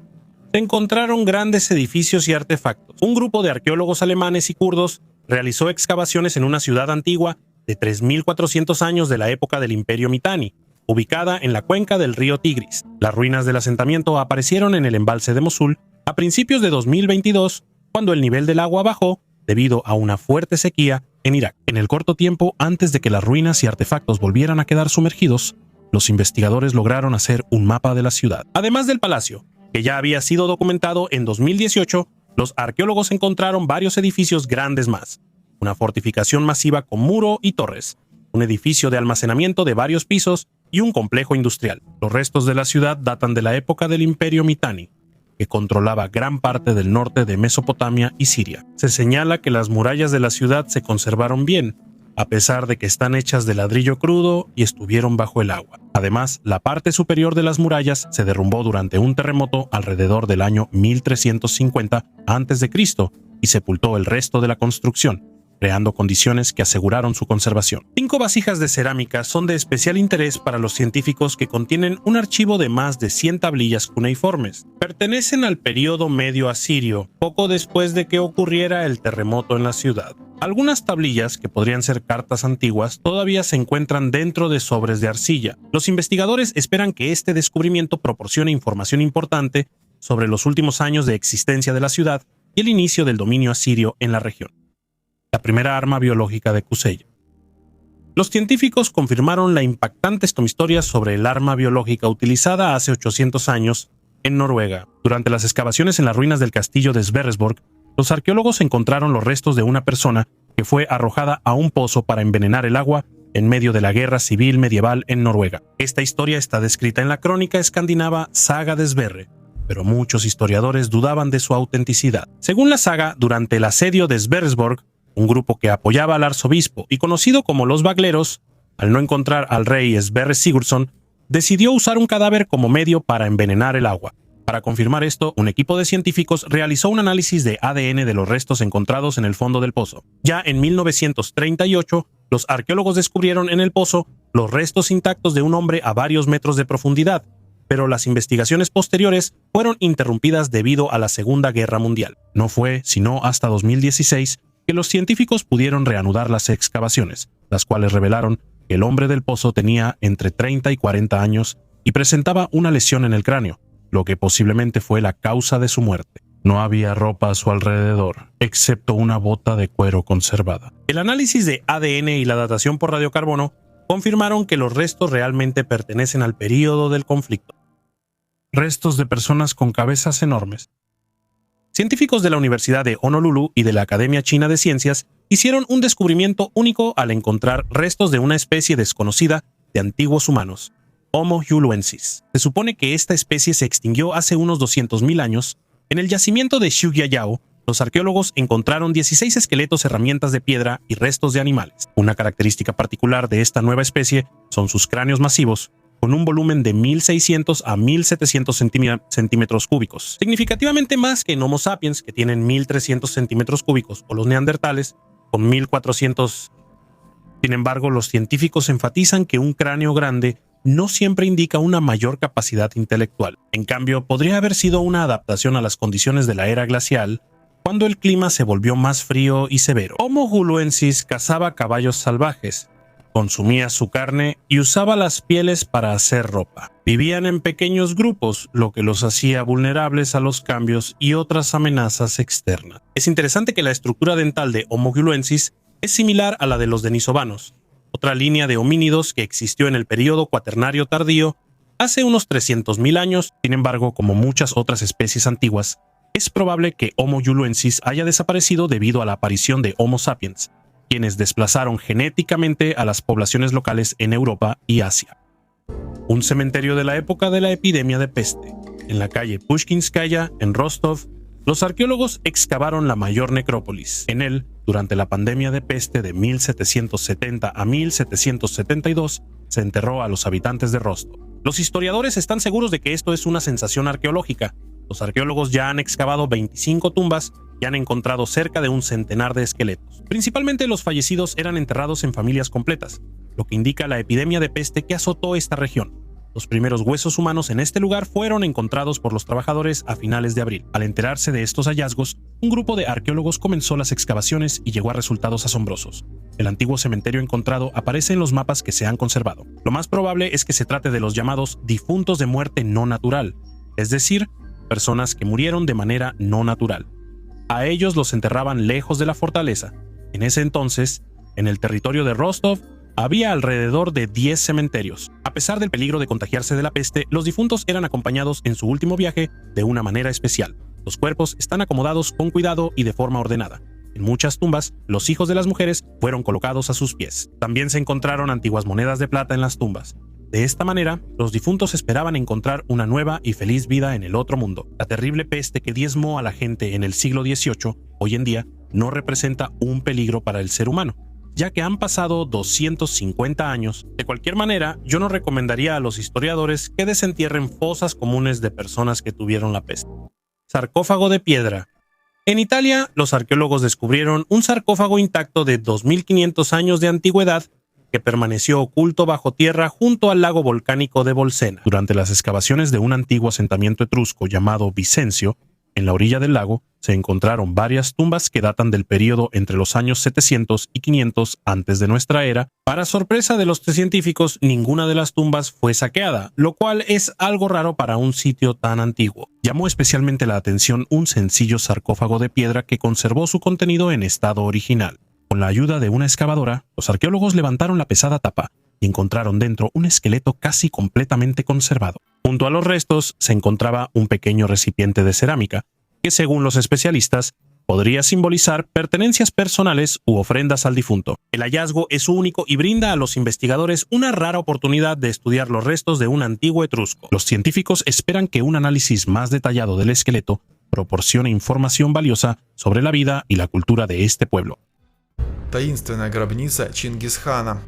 se encontraron grandes edificios y artefactos. Un grupo de arqueólogos alemanes y kurdos realizó excavaciones en una ciudad antigua de 3.400 años de la época del Imperio Mitanni, ubicada en la cuenca del río Tigris. Las ruinas del asentamiento aparecieron en el embalse de Mosul a principios de 2022, cuando el nivel del agua bajó debido a una fuerte sequía en Irak. En el corto tiempo antes de que las ruinas y artefactos volvieran a quedar sumergidos, los investigadores lograron hacer un mapa de la ciudad. Además del palacio, que ya había sido documentado en 2018, los arqueólogos encontraron varios edificios grandes más. Una fortificación masiva con muro y torres, un edificio de almacenamiento de varios pisos y un complejo industrial. Los restos de la ciudad datan de la época del Imperio Mitanni, que controlaba gran parte del norte de Mesopotamia y Siria. Se señala que las murallas de la ciudad se conservaron bien, a pesar de que están hechas de ladrillo crudo y estuvieron bajo el agua. Además, la parte superior de las murallas se derrumbó durante un terremoto alrededor del año 1350 a.C. y sepultó el resto de la construcción, creando condiciones que aseguraron su conservación. 5 vasijas de cerámica son de especial interés para los científicos que contienen un archivo de más de 100 tablillas cuneiformes. Pertenecen al período medio asirio, poco después de que ocurriera el terremoto en la ciudad. Algunas tablillas, que podrían ser cartas antiguas, todavía se encuentran dentro de sobres de arcilla. Los investigadores esperan que este descubrimiento proporcione información importante sobre los últimos años de existencia de la ciudad y el inicio del dominio asirio en la región. La primera arma biológica de Kuseya. Los científicos confirmaron la impactante historia sobre el arma biológica utilizada hace 800 años en Noruega. Durante las excavaciones en las ruinas del castillo de Sverresborg, los arqueólogos encontraron los restos de una persona que fue arrojada a un pozo para envenenar el agua en medio de la guerra civil medieval en Noruega. Esta historia está descrita en la crónica escandinava Saga de Sverre, pero muchos historiadores dudaban de su autenticidad. Según la saga, durante el asedio de Sverresborg, un grupo que apoyaba al arzobispo y conocido como los Bagleros, al no encontrar al rey Sverre Sigurdsson, decidió usar un cadáver como medio para envenenar el agua. Para confirmar esto, un equipo de científicos realizó un análisis de ADN de los restos encontrados en el fondo del pozo. Ya en 1938, los arqueólogos descubrieron en el pozo los restos intactos de un hombre a varios metros de profundidad, pero las investigaciones posteriores fueron interrumpidas debido a la Segunda Guerra Mundial. No fue sino hasta 2016 que los científicos pudieron reanudar las excavaciones, las cuales revelaron que el hombre del pozo tenía entre 30 y 40 años y presentaba una lesión en el cráneo, lo que posiblemente fue la causa de su muerte. No había ropa a su alrededor, excepto una bota de cuero conservada. El análisis de ADN y la datación por radiocarbono confirmaron que los restos realmente pertenecen al período del conflicto. Restos de personas con cabezas enormes. Científicos de la Universidad de Honolulu y de la Academia China de Ciencias hicieron un descubrimiento único al encontrar restos de una especie desconocida de antiguos humanos, Homo hulluensis. Se supone que esta especie se extinguió hace unos 200.000 años. En el yacimiento de Xiugyayao, los arqueólogos encontraron 16 esqueletos, herramientas de piedra y restos de animales. Una característica particular de esta nueva especie son sus cráneos masivos, con un volumen de 1.600 a 1.700 centímetros cúbicos, significativamente más que en Homo sapiens, que tienen 1.300 centímetros cúbicos, o los neandertales, con 1.400. Sin embargo, los científicos enfatizan que un cráneo grande no siempre indica una mayor capacidad intelectual. En cambio, podría haber sido una adaptación a las condiciones de la era glacial, cuando el clima se volvió más frío y severo. Homo hulluensis cazaba caballos salvajes, consumía su carne y usaba las pieles para hacer ropa. Vivían en pequeños grupos, lo que los hacía vulnerables a los cambios y otras amenazas externas. Es interesante que la estructura dental de Homo hulluensis es similar a la de los denisovanos, otra línea de homínidos que existió en el período cuaternario tardío hace unos 300.000 años. Sin embargo, como muchas otras especies antiguas, es probable que Homo hulluensis haya desaparecido debido a la aparición de Homo sapiens, quienes desplazaron genéticamente a las poblaciones locales en Europa y Asia. Un cementerio de la época de la epidemia de peste. En la calle Pushkinskaya, en Rostov, los arqueólogos excavaron la mayor necrópolis. En él, durante la pandemia de peste de 1770 a 1772, se enterró a los habitantes de Rostov. Los historiadores están seguros de que esto es una sensación arqueológica. Los arqueólogos ya han excavado 25 tumbas y han encontrado cerca de un centenar de esqueletos. Principalmente los fallecidos eran enterrados en familias completas, lo que indica la epidemia de peste que azotó esta región. Los primeros huesos humanos en este lugar fueron encontrados por los trabajadores a finales de abril. Al enterarse de estos hallazgos, un grupo de arqueólogos comenzó las excavaciones y llegó a resultados asombrosos. El antiguo cementerio encontrado aparece en los mapas que se han conservado. Lo más probable es que se trate de los llamados difuntos de muerte no natural, es decir, personas que murieron de manera no natural. A ellos los enterraban lejos de la fortaleza. En ese entonces, en el territorio de Rostov, había alrededor de 10 cementerios. A pesar del peligro de contagiarse de la peste, los difuntos eran acompañados en su último viaje de una manera especial. Los cuerpos están acomodados con cuidado y de forma ordenada. En muchas tumbas, los hijos de las mujeres fueron colocados a sus pies. También se encontraron antiguas monedas de plata en las tumbas. De esta manera, los difuntos esperaban encontrar una nueva y feliz vida en el otro mundo. La terrible peste que diezmó a la gente en el siglo XVIII, hoy en día, no representa un peligro para el ser humano, ya que han pasado 250 años. De cualquier manera, yo no recomendaría a los historiadores que desentierren fosas comunes de personas que tuvieron la peste. Sarcófago de piedra. En Italia, los arqueólogos descubrieron un sarcófago intacto de 2500 años de antigüedad que permaneció oculto bajo tierra junto al lago volcánico de Bolsena. Durante las excavaciones de un antiguo asentamiento etrusco llamado Vicencio, en la orilla del lago, se encontraron varias tumbas que datan del período entre los años 700 y 500 antes de nuestra era. Para sorpresa de los científicos, ninguna de las tumbas fue saqueada, lo cual es algo raro para un sitio tan antiguo. Llamó especialmente la atención un sencillo sarcófago de piedra que conservó su contenido en estado original. Con la ayuda de una excavadora, los arqueólogos levantaron la pesada tapa y encontraron dentro un esqueleto casi completamente conservado. Junto a los restos se encontraba un pequeño recipiente de cerámica, que según los especialistas, podría simbolizar pertenencias personales u ofrendas al difunto. El hallazgo es único y brinda a los investigadores una rara oportunidad de estudiar los restos de un antiguo etrusco. Los científicos esperan que un análisis más detallado del esqueleto proporcione información valiosa sobre la vida y la cultura de este pueblo. Таинственная гробница Чингисхана.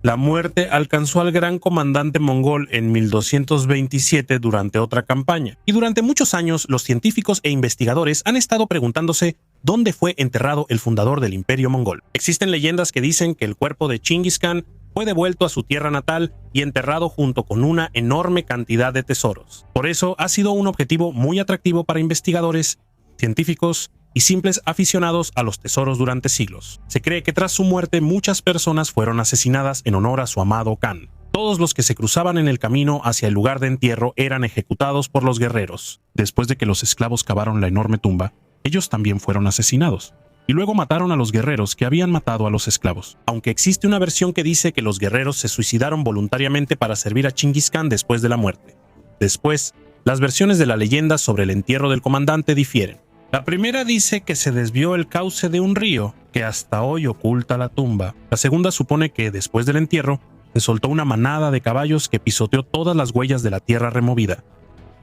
La muerte alcanzó al gran comandante mongol en 1227 durante otra campaña, y durante muchos años los científicos e investigadores han estado preguntándose dónde fue enterrado el fundador del imperio mongol. Existen leyendas que dicen que el cuerpo de Chingis Khan fue devuelto a su tierra natal y enterrado junto con una enorme cantidad de tesoros. Por eso ha sido un objetivo muy atractivo para investigadores, científicos y simples aficionados a los tesoros durante siglos. Se cree que tras su muerte muchas personas fueron asesinadas en honor a su amado Khan. Todos los que se cruzaban en el camino hacia el lugar de entierro eran ejecutados por los guerreros. Después de que los esclavos cavaron la enorme tumba, ellos también fueron asesinados. Y luego mataron a los guerreros que habían matado a los esclavos. Aunque existe una versión que dice que los guerreros se suicidaron voluntariamente para servir a Chingis Khan después de la muerte. Después, las versiones de la leyenda sobre el entierro del comandante difieren. La primera dice que se desvió el cauce de un río que hasta hoy oculta la tumba. La segunda supone que después del entierro se soltó una manada de caballos que pisoteó todas las huellas de la tierra removida.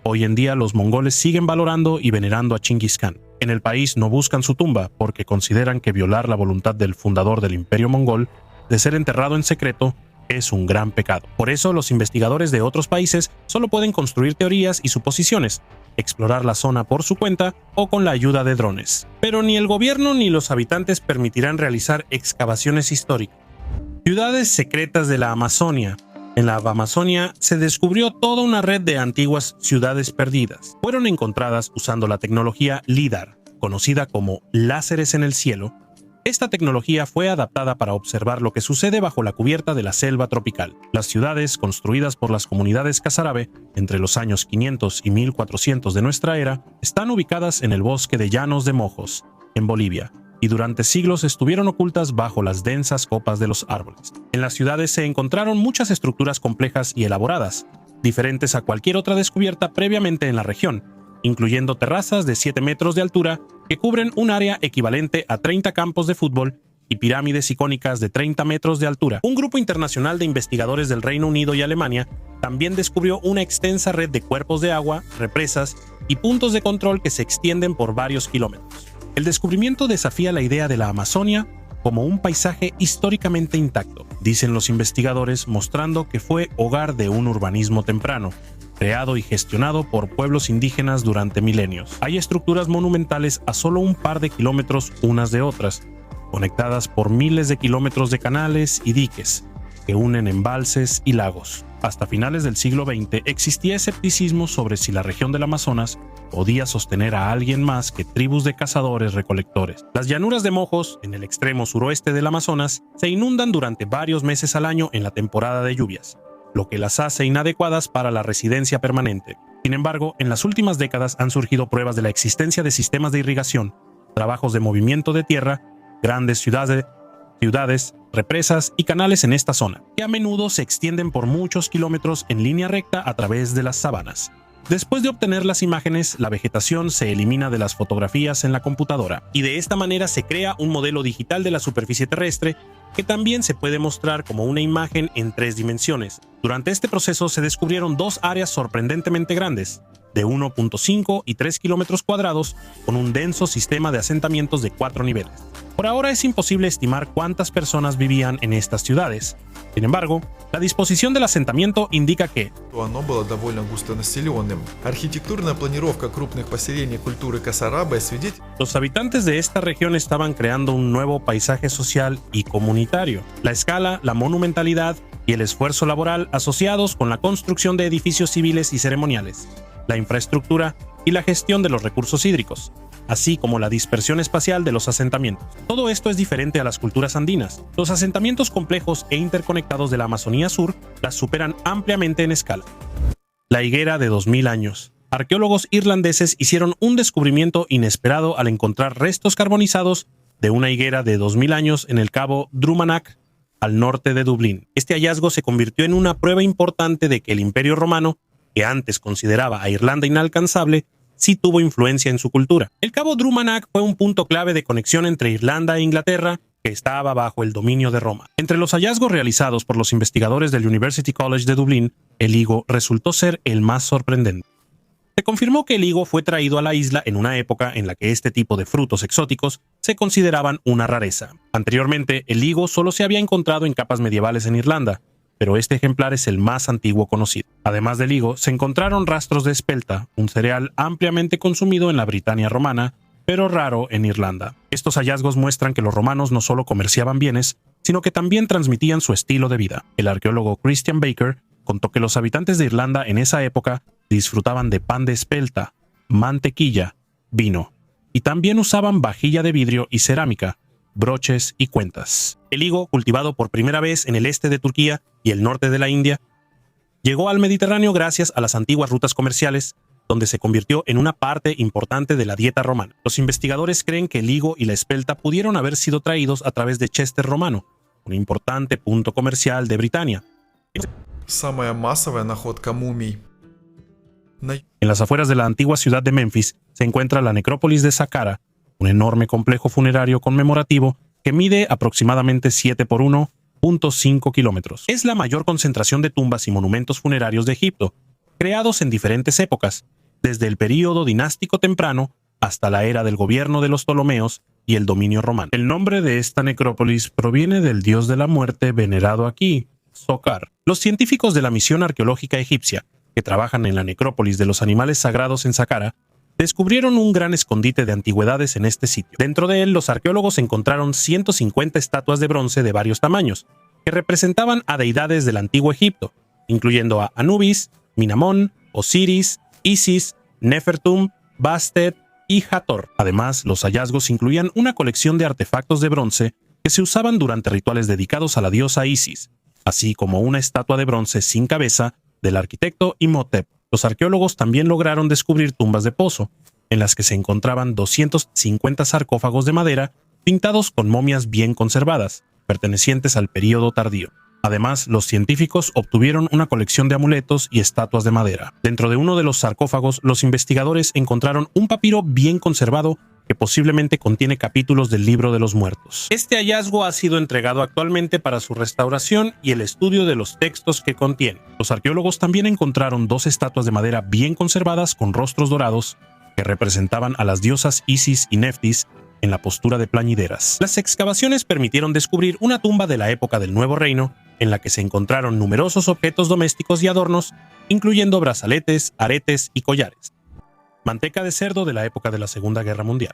Hoy en día los mongoles siguen valorando y venerando a Chingis Khan. En el país no buscan su tumba porque consideran que violar la voluntad del fundador del imperio mongol de ser enterrado en secreto es un gran pecado. Por eso los investigadores de otros países solo pueden construir teorías y suposiciones, explorar la zona por su cuenta o con la ayuda de drones. Pero ni el gobierno ni los habitantes permitirán realizar excavaciones históricas. Ciudades secretas de la Amazonia. En la Amazonia se descubrió toda una red de antiguas ciudades perdidas. Fueron encontradas usando la tecnología LIDAR, conocida como láseres en el cielo. Esta tecnología fue adaptada para observar lo que sucede bajo la cubierta de la selva tropical. Las ciudades construidas por las comunidades Casarabe entre los años 500 y 1400 de nuestra era están ubicadas en el bosque de Llanos de Mojos, en Bolivia, y durante siglos estuvieron ocultas bajo las densas copas de los árboles. En las ciudades se encontraron muchas estructuras complejas y elaboradas, diferentes a cualquier otra descubierta previamente en la región, incluyendo terrazas de 7 metros de altura que cubren un área equivalente a 30 campos de fútbol y pirámides icónicas de 30 metros de altura. Un grupo internacional de investigadores del Reino Unido y Alemania también descubrió una extensa red de cuerpos de agua, represas y puntos de control que se extienden por varios kilómetros. El descubrimiento desafía la idea de la Amazonia como un paisaje históricamente intacto, dicen los investigadores, mostrando que fue hogar de un urbanismo temprano, creado y gestionado por pueblos indígenas durante milenios. Hay estructuras monumentales a solo un par de kilómetros unas de otras, conectadas por miles de kilómetros de canales y diques que unen embalses y lagos. Hasta finales del siglo XX existía escepticismo sobre si la región del Amazonas podía sostener a alguien más que tribus de cazadores-recolectores. Las llanuras de Mojos, en el extremo suroeste del Amazonas, se inundan durante varios meses al año en la temporada de lluvias, lo que las hace inadecuadas para la residencia permanente. Sin embargo, en las últimas décadas han surgido pruebas de la existencia de sistemas de irrigación, trabajos de movimiento de tierra, grandes ciudades, represas y canales en esta zona, que a menudo se extienden por muchos kilómetros en línea recta a través de las sabanas. Después de obtener las imágenes, la vegetación se elimina de las fotografías en la computadora y de esta manera se crea un modelo digital de la superficie terrestre que también se puede mostrar como una imagen en 3 dimensiones. Durante este proceso se descubrieron 2 áreas sorprendentemente grandes, de 1.5 y 3 kilómetros cuadrados, con un denso sistema de asentamientos de 4 niveles. Por ahora es imposible estimar cuántas personas vivían en estas ciudades. Sin embargo, la disposición del asentamiento indica que Оно было довольно густонаселенным. Архитектурная планировка крупных поселений культуры Касарабы свидетельствует. los habitantes de esta región estaban creando un nuevo paisaje social y comunitario. La escala, la monumentalidad y el esfuerzo laboral asociados con la construcción de edificios civiles y ceremoniales, la infraestructura y la gestión de los recursos hídricos, así como la dispersión espacial de los asentamientos. Todo esto es diferente a las culturas andinas. Los asentamientos complejos e interconectados de la Amazonía Sur las superan ampliamente en escala. La higuera de 2000 años. Arqueólogos irlandeses hicieron un descubrimiento inesperado al encontrar restos carbonizados de una higuera de 2000 años en el cabo Drumanach, al norte de Dublín. Este hallazgo se convirtió en una prueba importante de que el Imperio Romano, que antes consideraba a Irlanda inalcanzable, sí tuvo influencia en su cultura. El cabo Drumanach fue un punto clave de conexión entre Irlanda e Inglaterra, que estaba bajo el dominio de Roma. Entre los hallazgos realizados por los investigadores del University College de Dublín, el higo resultó ser el más sorprendente. Se confirmó que el higo fue traído a la isla en una época en la que este tipo de frutos exóticos se consideraban una rareza. Anteriormente, el higo solo se había encontrado en capas medievales en Irlanda, pero este ejemplar es el más antiguo conocido. Además del higo, se encontraron rastros de espelta, un cereal ampliamente consumido en la Britania romana, pero raro en Irlanda. Estos hallazgos muestran que los romanos no solo comerciaban bienes, sino que también transmitían su estilo de vida. El arqueólogo Christian Baker contó que los habitantes de Irlanda en esa época disfrutaban de pan de espelta, mantequilla, vino, y también usaban vajilla de vidrio y cerámica, broches y cuentas. El higo, cultivado por primera vez en el este de Turquía y el norte de la India, llegó al Mediterráneo gracias a las antiguas rutas comerciales, donde se convirtió en una parte importante de la dieta romana. Los investigadores creen que el higo y la espelta pudieron haber sido traídos a través de Chester romano, un importante punto comercial de Britania. Самая массовая находка мумий. En las afueras de la antigua ciudad de Memphis se encuentra la necrópolis de Saqqara, un enorme complejo funerario conmemorativo que mide aproximadamente 7 por 1.5 kilómetros. Es la mayor concentración de tumbas y monumentos funerarios de Egipto, creados en diferentes épocas, desde el período dinástico temprano hasta la era del gobierno de los Ptolomeos y el dominio romano. El nombre de esta necrópolis proviene del dios de la muerte venerado aquí, Sokar. Los científicos de la misión arqueológica egipcia, que trabajan en la necrópolis de los animales sagrados en Saqqara, descubrieron un gran escondite de antigüedades en este sitio. Dentro de él, los arqueólogos encontraron 150 estatuas de bronce de varios tamaños, que representaban a deidades del antiguo Egipto, incluyendo a Anubis, Minamón, Osiris, Isis, Nefertum, Bastet y Hathor. Además, los hallazgos incluían una colección de artefactos de bronce que se usaban durante rituales dedicados a la diosa Isis, así como una estatua de bronce sin cabeza del arquitecto Imhotep. Los arqueólogos también lograron descubrir tumbas de pozo, en las que se encontraban 250 sarcófagos de madera pintados con momias bien conservadas, pertenecientes al período tardío. Además, los científicos obtuvieron una colección de amuletos y estatuas de madera. Dentro de uno de los sarcófagos, los investigadores encontraron un papiro bien conservado que posiblemente contiene capítulos del Libro de los Muertos. Este hallazgo ha sido entregado actualmente para su restauración y el estudio de los textos que contiene. Los arqueólogos también encontraron 2 estatuas de madera bien conservadas con rostros dorados que representaban a las diosas Isis y Neftis en la postura de plañideras. Las excavaciones permitieron descubrir una tumba de la época del Nuevo Reino en la que se encontraron numerosos objetos domésticos y adornos, incluyendo brazaletes, aretes y collares. Manteca de cerdo de la época de la Segunda Guerra Mundial.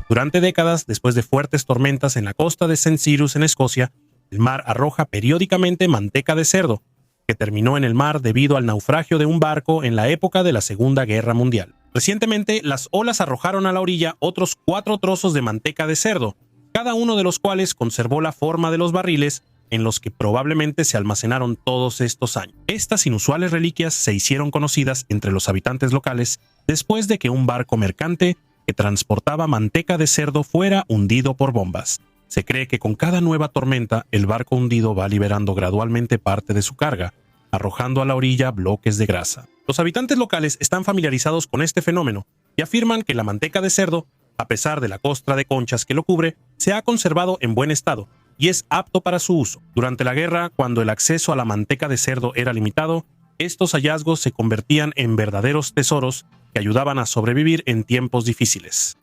Durante décadas, después de fuertes tormentas en la costa de St. Cyrus en Escocia, el mar arroja periódicamente manteca de cerdo, que terminó en el mar debido al naufragio de un barco en la época de la Segunda Guerra Mundial. Recientemente, las olas arrojaron a la orilla otros 4 trozos de manteca de cerdo, cada uno de los cuales conservó la forma de los barriles en los que probablemente se almacenaron todos estos años. Estas inusuales reliquias se hicieron conocidas entre los habitantes locales después de que un barco mercante que transportaba manteca de cerdo fuera hundido por bombas. Se cree que con cada nueva tormenta, el barco hundido va liberando gradualmente parte de su carga, arrojando a la orilla bloques de grasa. Los habitantes locales están familiarizados con este fenómeno y afirman que la manteca de cerdo, a pesar de la costra de conchas que lo cubre, se ha conservado en buen estado y es apto para su uso. Durante la guerra, cuando el acceso a la manteca de cerdo era limitado, estos hallazgos se convertían en verdaderos tesoros que ayudaban a sobrevivir en tiempos difíciles.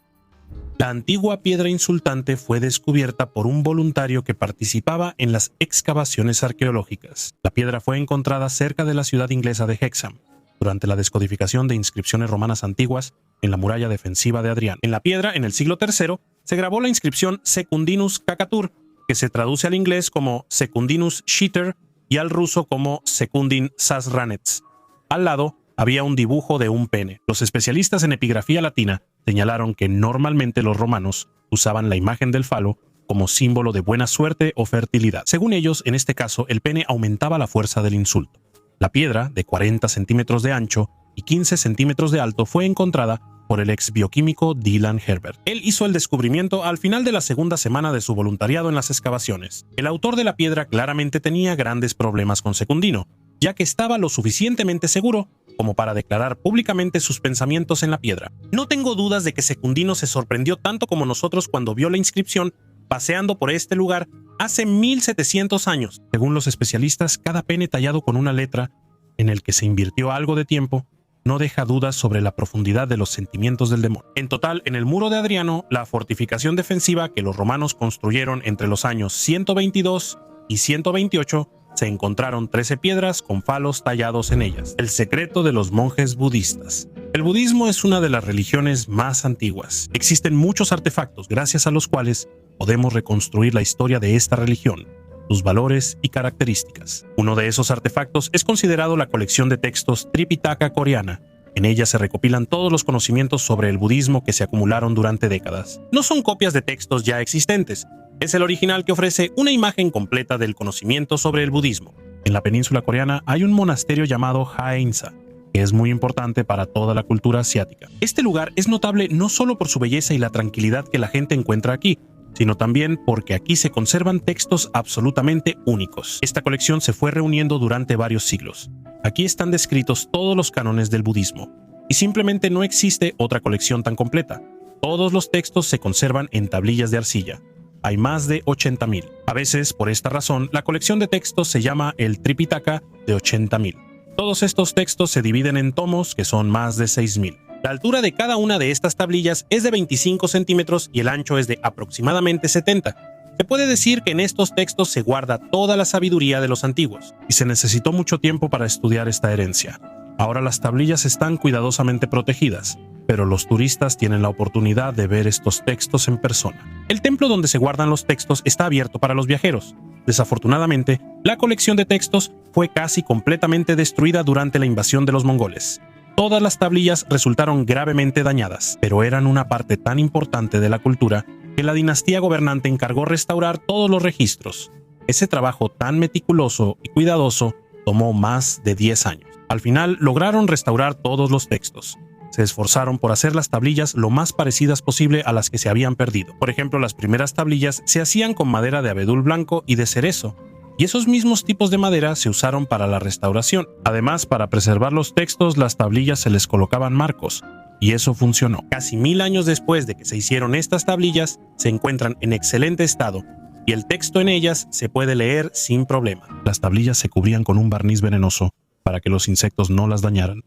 La antigua piedra insultante fue descubierta por un voluntario que participaba en las excavaciones arqueológicas. La piedra fue encontrada cerca de la ciudad inglesa de Hexham, durante la descodificación de inscripciones romanas antiguas en la muralla defensiva de Adriano. En la piedra, en el siglo III, se grabó la inscripción Secundinus Cacatur, que se traduce al inglés como Secundinus Sheeter y al ruso como Secundin Sasranets. Al lado había un dibujo de un pene. Los especialistas en epigrafía latina señalaron que normalmente los romanos usaban la imagen del falo como símbolo de buena suerte o fertilidad. Según ellos, en este caso, el pene aumentaba la fuerza del insulto. La piedra, de 40 centímetros de ancho y 15 centímetros de alto, fue encontrada por el ex bioquímico Dylan Herbert. Él hizo el descubrimiento al final de la segunda semana de su voluntariado en las excavaciones. El autor de la piedra claramente tenía grandes problemas con Secundino, ya que estaba lo suficientemente seguro como para declarar públicamente sus pensamientos en la piedra. No tengo dudas de que Secundino se sorprendió tanto como nosotros cuando vio la inscripción paseando por este lugar hace 1700 años. Según los especialistas, cada pene tallado con una letra en el que se invirtió algo de tiempo no deja dudas sobre la profundidad de los sentimientos del demonio. En total, en el muro de Adriano, la fortificación defensiva que los romanos construyeron entre los años 122 y 128, se encontraron 13 piedras con falos tallados en ellas. El secreto de los monjes budistas. El budismo es una de las religiones más antiguas. Existen muchos artefactos gracias a los cuales podemos reconstruir la historia de esta religión, sus valores y características. Uno de esos artefactos es considerado la colección de textos Tripitaka coreana. En ella se recopilan todos los conocimientos sobre el budismo que se acumularon durante décadas. No son copias de textos ya existentes. Es el original que ofrece una imagen completa del conocimiento sobre el budismo. En la península coreana hay un monasterio llamado Haeinsa, que es muy importante para toda la cultura asiática. Este lugar es notable no solo por su belleza y la tranquilidad que la gente encuentra aquí, sino también porque aquí se conservan textos absolutamente únicos. Esta colección se fue reuniendo durante varios siglos. Aquí están descritos todos los cánones del budismo, y simplemente no existe otra colección tan completa. Todos los textos se conservan en tablillas de arcilla. Hay más de 80.000. A veces, por esta razón, la colección de textos se llama el Tripitaka de 80.000. Todos estos textos se dividen en tomos, que son más de 6.000. La altura de cada una de estas tablillas es de 25 centímetros y el ancho es de aproximadamente 70. Se puede decir que en estos textos se guarda toda la sabiduría de los antiguos, y se necesitó mucho tiempo para estudiar esta herencia. Ahora las tablillas están cuidadosamente protegidas, pero los turistas tienen la oportunidad de ver estos textos en persona. El templo donde se guardan los textos está abierto para los viajeros. Desafortunadamente, la colección de textos fue casi completamente destruida durante la invasión de los mongoles. Todas las tablillas resultaron gravemente dañadas, pero eran una parte tan importante de la cultura que la dinastía gobernante encargó restaurar todos los registros. Ese trabajo tan meticuloso y cuidadoso tomó más de 10 años. Al final lograron restaurar todos los textos. Se esforzaron por hacer las tablillas lo más parecidas posible a las que se habían perdido. Por ejemplo, las primeras tablillas se hacían con madera de abedul blanco y de cerezo, y esos mismos tipos de madera se usaron para la restauración. Además, para preservar los textos, las tablillas se les colocaban marcos, y eso funcionó. Casi 1000 años después de que se hicieron estas tablillas, se encuentran en excelente estado, y el texto en ellas se puede leer sin problema. Las tablillas se cubrían con un barniz venenoso para que los insectos no las dañaran.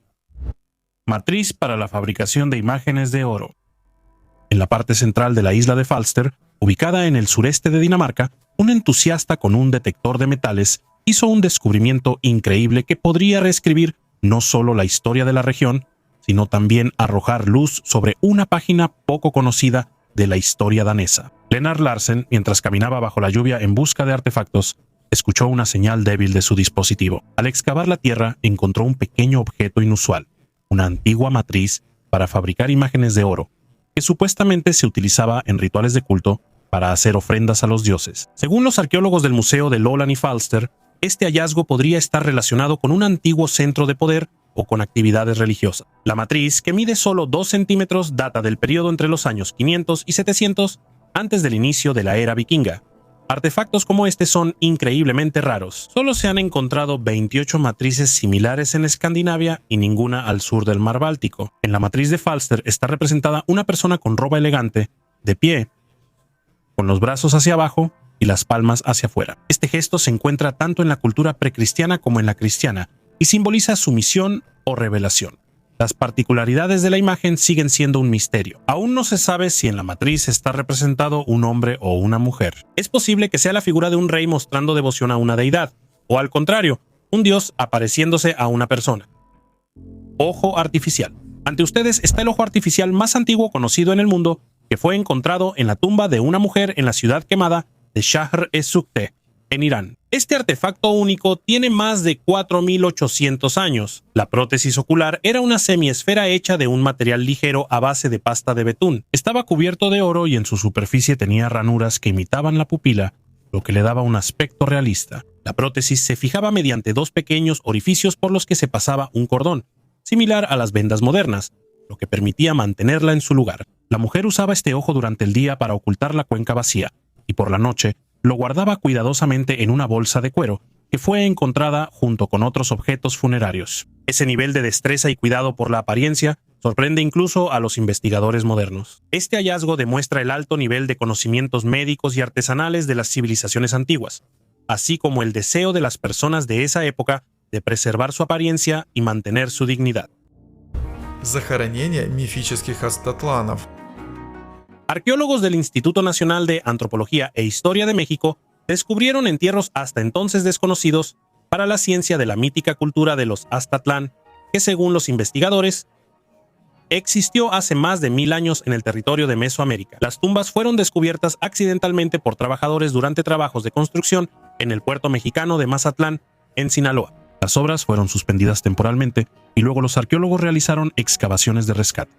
Matriz para la fabricación de imágenes de oro. En la parte central de la isla de Falster, ubicada en el sureste de Dinamarca, un entusiasta con un detector de metales hizo un descubrimiento increíble que podría reescribir no solo la historia de la región, sino también arrojar luz sobre una página poco conocida de la historia danesa. Lennart Larsen, mientras caminaba bajo la lluvia en busca de artefactos, escuchó una señal débil de su dispositivo. Al excavar la tierra, encontró un pequeño objeto inusual, una antigua matriz para fabricar imágenes de oro, que supuestamente se utilizaba en rituales de culto para hacer ofrendas a los dioses. Según los arqueólogos del Museo de Lolland y Falster, este hallazgo podría estar relacionado con un antiguo centro de poder o con actividades religiosas. La matriz, que mide solo 2 centímetros, data del periodo entre los años 500 y 700 antes del inicio de la era vikinga. Artefactos como este son increíblemente raros. Solo se han encontrado 28 matrices similares en Escandinavia y ninguna al sur del mar Báltico. En la matriz de Falster está representada una persona con ropa elegante, de pie, con los brazos hacia abajo y las palmas hacia afuera. Este gesto se encuentra tanto en la cultura precristiana como en la cristiana y simboliza sumisión o revelación. Las particularidades de la imagen siguen siendo un misterio. Aún no se sabe si en la matriz está representado un hombre o una mujer. Es posible que sea la figura de un rey mostrando devoción a una deidad, o al contrario, un dios apareciéndose a una persona. Ojo artificial. Ante ustedes está el ojo artificial más antiguo conocido en el mundo, que fue encontrado en la tumba de una mujer en la ciudad quemada de Shahr-e-Sukhteh, en Irán. Este artefacto único tiene más de 4.800 años. La prótesis ocular era una semiesfera hecha de un material ligero a base de pasta de betún. Estaba cubierto de oro y en su superficie tenía ranuras que imitaban la pupila, lo que le daba un aspecto realista. La prótesis se fijaba mediante dos pequeños orificios por los que se pasaba un cordón, similar a las vendas modernas, lo que permitía mantenerla en su lugar. La mujer usaba este ojo durante el día para ocultar la cuenca vacía, y por la noche lo guardaba cuidadosamente en una bolsa de cuero que fue encontrada junto con otros objetos funerarios. Ese nivel de destreza y cuidado por la apariencia sorprende incluso a los investigadores modernos. Este hallazgo demuestra el alto nivel de conocimientos médicos y artesanales de las civilizaciones antiguas, así como el deseo de las personas de esa época de preservar su apariencia y mantener su dignidad. Захоронение мифических астатланов. Arqueólogos del Instituto Nacional de Antropología e Historia de México descubrieron entierros hasta entonces desconocidos para la ciencia de la mítica cultura de los Aztatlán, que según los investigadores, existió hace más de 1000 años en el territorio de Mesoamérica. Las tumbas fueron descubiertas accidentalmente por trabajadores durante trabajos de construcción en el puerto mexicano de Mazatlán, en Sinaloa. Las obras fueron suspendidas temporalmente y luego los arqueólogos realizaron excavaciones de rescate.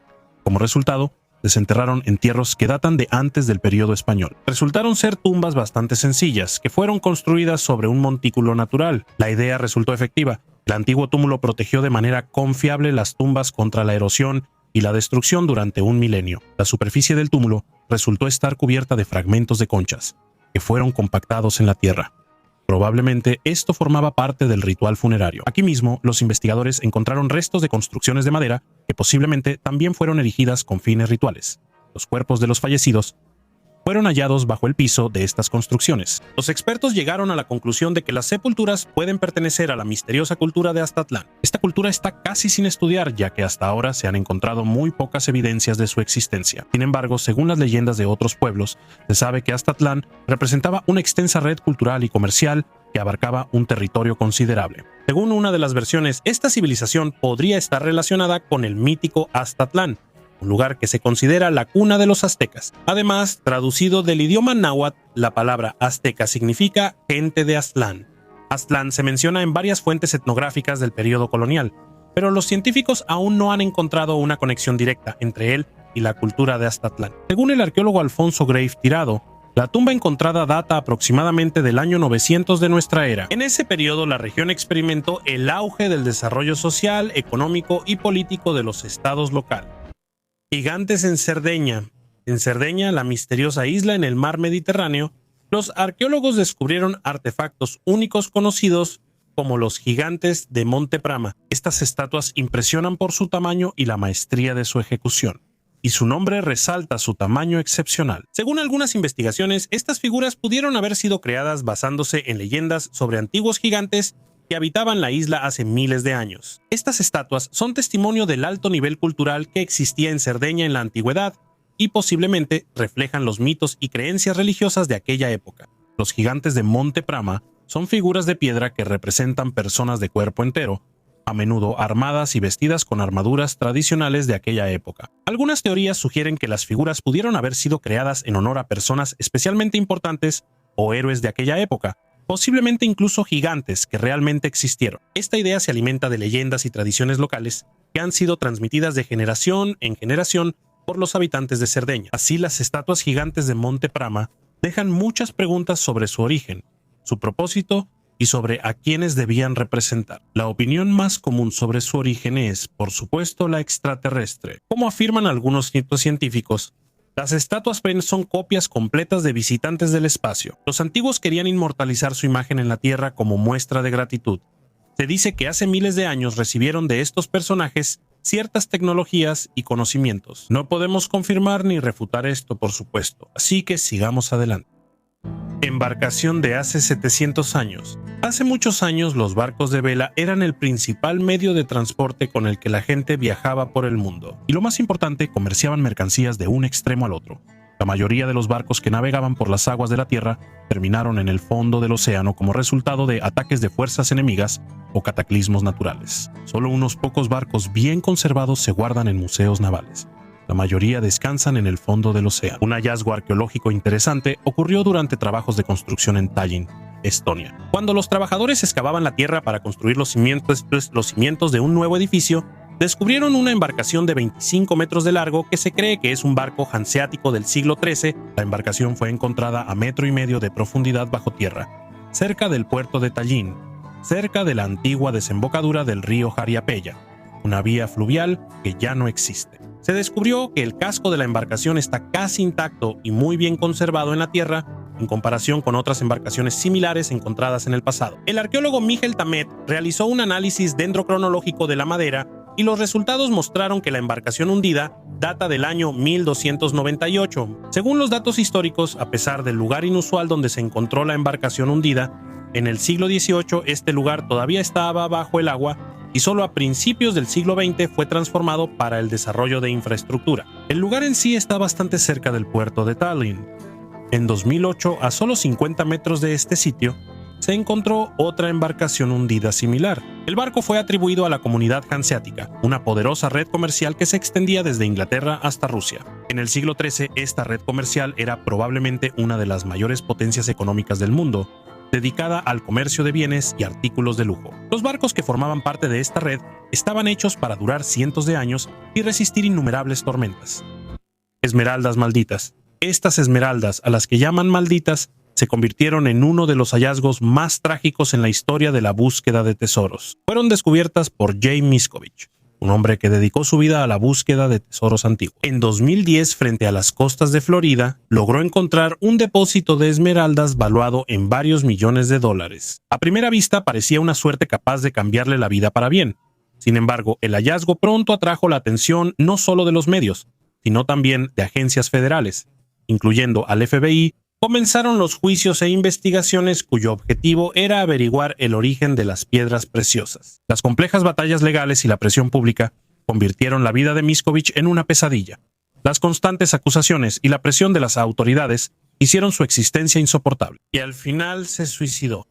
Como resultado, desenterraron entierros que datan de antes del período español. Resultaron ser tumbas bastante sencillas, que fueron construidas sobre un montículo natural. La idea resultó efectiva. El antiguo túmulo protegió de manera confiable las tumbas contra la erosión y la destrucción durante un milenio. La superficie del túmulo resultó estar cubierta de fragmentos de conchas, que fueron compactados en la tierra. Probablemente esto formaba parte del ritual funerario. Aquí mismo, los investigadores encontraron restos de construcciones de madera que posiblemente también fueron erigidas con fines rituales. Los cuerpos de los fallecidos fueron hallados bajo el piso de estas construcciones. Los expertos llegaron a la conclusión de que las sepulturas pueden pertenecer a la misteriosa cultura de Aztatlán. Esta cultura está casi sin estudiar, ya que hasta ahora se han encontrado muy pocas evidencias de su existencia. Sin embargo, según las leyendas de otros pueblos, se sabe que Aztatlán representaba una extensa red cultural y comercial que abarcaba un territorio considerable. Según una de las versiones, esta civilización podría estar relacionada con el mítico Aztatlán, un lugar que se considera la cuna de los aztecas. Además, traducido del idioma náhuatl, la palabra azteca significa gente de Aztlán. Aztlán se menciona en varias fuentes etnográficas del periodo colonial, pero los científicos aún no han encontrado una conexión directa entre él y la cultura de Aztatlán. Según el arqueólogo Alfonso Grave Tirado, la tumba encontrada data aproximadamente del año 900 de nuestra era. En ese periodo, la región experimentó el auge del desarrollo social, económico y político de los estados locales. Gigantes en Cerdeña. En Cerdeña, la misteriosa isla en el mar Mediterráneo, los arqueólogos descubrieron artefactos únicos conocidos como los gigantes de Monte Prama. Estas estatuas impresionan por su tamaño y la maestría de su ejecución, y su nombre resalta su tamaño excepcional. Según algunas investigaciones, estas figuras pudieron haber sido creadas basándose en leyendas sobre antiguos gigantes que habitaban la isla hace miles de años. Estas estatuas son testimonio del alto nivel cultural que existía en Cerdeña en la antigüedad y posiblemente reflejan los mitos y creencias religiosas de aquella época. Los gigantes de Monte Prama son figuras de piedra que representan personas de cuerpo entero, a menudo armadas y vestidas con armaduras tradicionales de aquella época. Algunas teorías sugieren que las figuras pudieron haber sido creadas en honor a personas especialmente importantes o héroes de aquella época, posiblemente incluso gigantes que realmente existieron. Esta idea se alimenta de leyendas y tradiciones locales que han sido transmitidas de generación en generación por los habitantes de Cerdeña. Así, las estatuas gigantes de Monte Prama dejan muchas preguntas sobre su origen, su propósito y sobre a quiénes debían representar. La opinión más común sobre su origen es, por supuesto, la extraterrestre. Como afirman algunos científicos, Las estatuas son copias completas de visitantes del espacio. Los antiguos querían inmortalizar su imagen en la Tierra como muestra de gratitud. Se dice que hace miles de años recibieron de estos personajes ciertas tecnologías y conocimientos. No podemos confirmar ni refutar esto, por supuesto, así que sigamos adelante. Embarcación de hace 700 años. Hace muchos años los barcos de vela eran el principal medio de transporte con el que la gente viajaba por el mundo. Y lo más importante, comerciaban mercancías de un extremo al otro. La mayoría de los barcos que navegaban por las aguas de la Tierra terminaron en el fondo del océano como resultado de ataques de fuerzas enemigas o cataclismos naturales. Solo unos pocos barcos bien conservados se guardan en museos navales. La mayoría descansan en el fondo del océano. Un hallazgo arqueológico interesante ocurrió durante trabajos de construcción en Tallinn, Estonia. Cuando los trabajadores excavaban la tierra para construir los cimientos de un nuevo edificio, descubrieron una embarcación de 25 metros de largo que se cree que es un barco hanseático del siglo XIII. La embarcación fue encontrada a 1,5 metros de profundidad bajo tierra, cerca del puerto de Tallinn, cerca de la antigua desembocadura del río Harjapeya, una vía fluvial que ya no existe. Se descubrió que el casco de la embarcación está casi intacto y muy bien conservado en la tierra en comparación con otras embarcaciones similares encontradas en el pasado. El arqueólogo Michael Tammet realizó un análisis dendrocronológico de la madera y los resultados mostraron que la embarcación hundida data del año 1298. Según los datos históricos, a pesar del lugar inusual donde se encontró la embarcación hundida, en el siglo XVIII este lugar todavía estaba bajo el agua y solo a principios del siglo XX fue transformado para el desarrollo de infraestructura. El lugar en sí está bastante cerca del puerto de Tallinn. En 2008, a solo 50 metros de este sitio, se encontró otra embarcación hundida similar. El barco fue atribuido a la comunidad hanseática, una poderosa red comercial que se extendía desde Inglaterra hasta Rusia. En el siglo XIII, esta red comercial era probablemente una de las mayores potencias económicas del mundo, dedicada al comercio de bienes y artículos de lujo. Los barcos que formaban parte de esta red estaban hechos para durar cientos de años y resistir innumerables tormentas. Esmeraldas malditas. Estas esmeraldas, a las que llaman malditas, se convirtieron en uno de los hallazgos más trágicos en la historia de la búsqueda de tesoros. Fueron descubiertas por Jay Miskovich, un hombre que dedicó su vida a la búsqueda de tesoros antiguos. En 2010, frente a las costas de Florida, logró encontrar un depósito de esmeraldas valuado en varios millones de dólares. A primera vista parecía una suerte capaz de cambiarle la vida para bien. Sin embargo, el hallazgo pronto atrajo la atención no solo de los medios, sino también de agencias federales, incluyendo al FBI. Comenzaron los juicios e investigaciones cuyo objetivo era averiguar el origen de las piedras preciosas. Las complejas batallas legales y la presión pública convirtieron la vida de Miskovich en una pesadilla. Las constantes acusaciones y la presión de las autoridades hicieron su existencia insoportable, y al final se suicidó.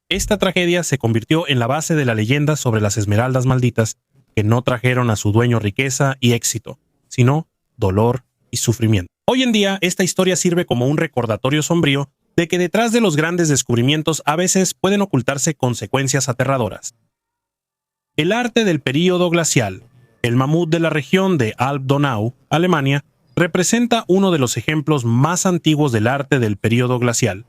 Esta tragedia se convirtió en la base de la leyenda sobre las esmeraldas malditas, que no trajeron a su dueño riqueza y éxito, sino dolor y sufrimiento. Hoy en día, esta historia sirve como un recordatorio sombrío de que detrás de los grandes descubrimientos a veces pueden ocultarse consecuencias aterradoras. El arte del período glacial, el mamut de la región de Alb-Donau, Alemania, representa uno de los ejemplos más antiguos del arte del período glacial,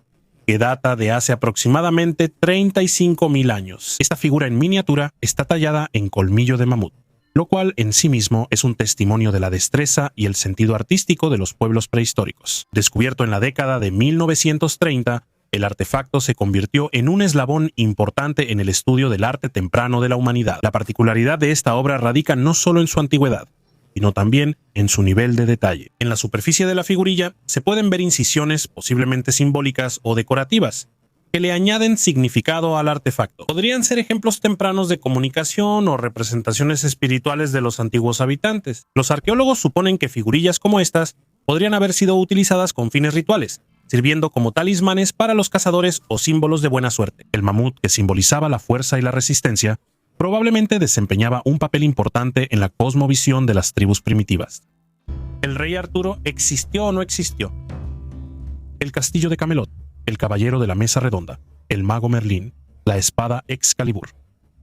que data de hace aproximadamente 35.000 años. Esta figura en miniatura está tallada en colmillo de mamut, lo cual en sí mismo es un testimonio de la destreza y el sentido artístico de los pueblos prehistóricos. Descubierto en la década de 1930, el artefacto se convirtió en un eslabón importante en el estudio del arte temprano de la humanidad. La particularidad de esta obra radica no solo en su antigüedad, sino también en su nivel de detalle. En la superficie de la figurilla se pueden ver incisiones posiblemente simbólicas o decorativas, que le añaden significado al artefacto. Podrían ser ejemplos tempranos de comunicación o representaciones espirituales de los antiguos habitantes. Los arqueólogos suponen que figurillas como estas podrían haber sido utilizadas con fines rituales, sirviendo como talismanes para los cazadores o símbolos de buena suerte. El mamut, que simbolizaba la fuerza y la resistencia, probablemente desempeñaba un papel importante en la cosmovisión de las tribus primitivas. ¿El rey Arturo existió o no existió? El castillo de Camelot, el caballero de la mesa redonda, el mago Merlín, la espada Excalibur.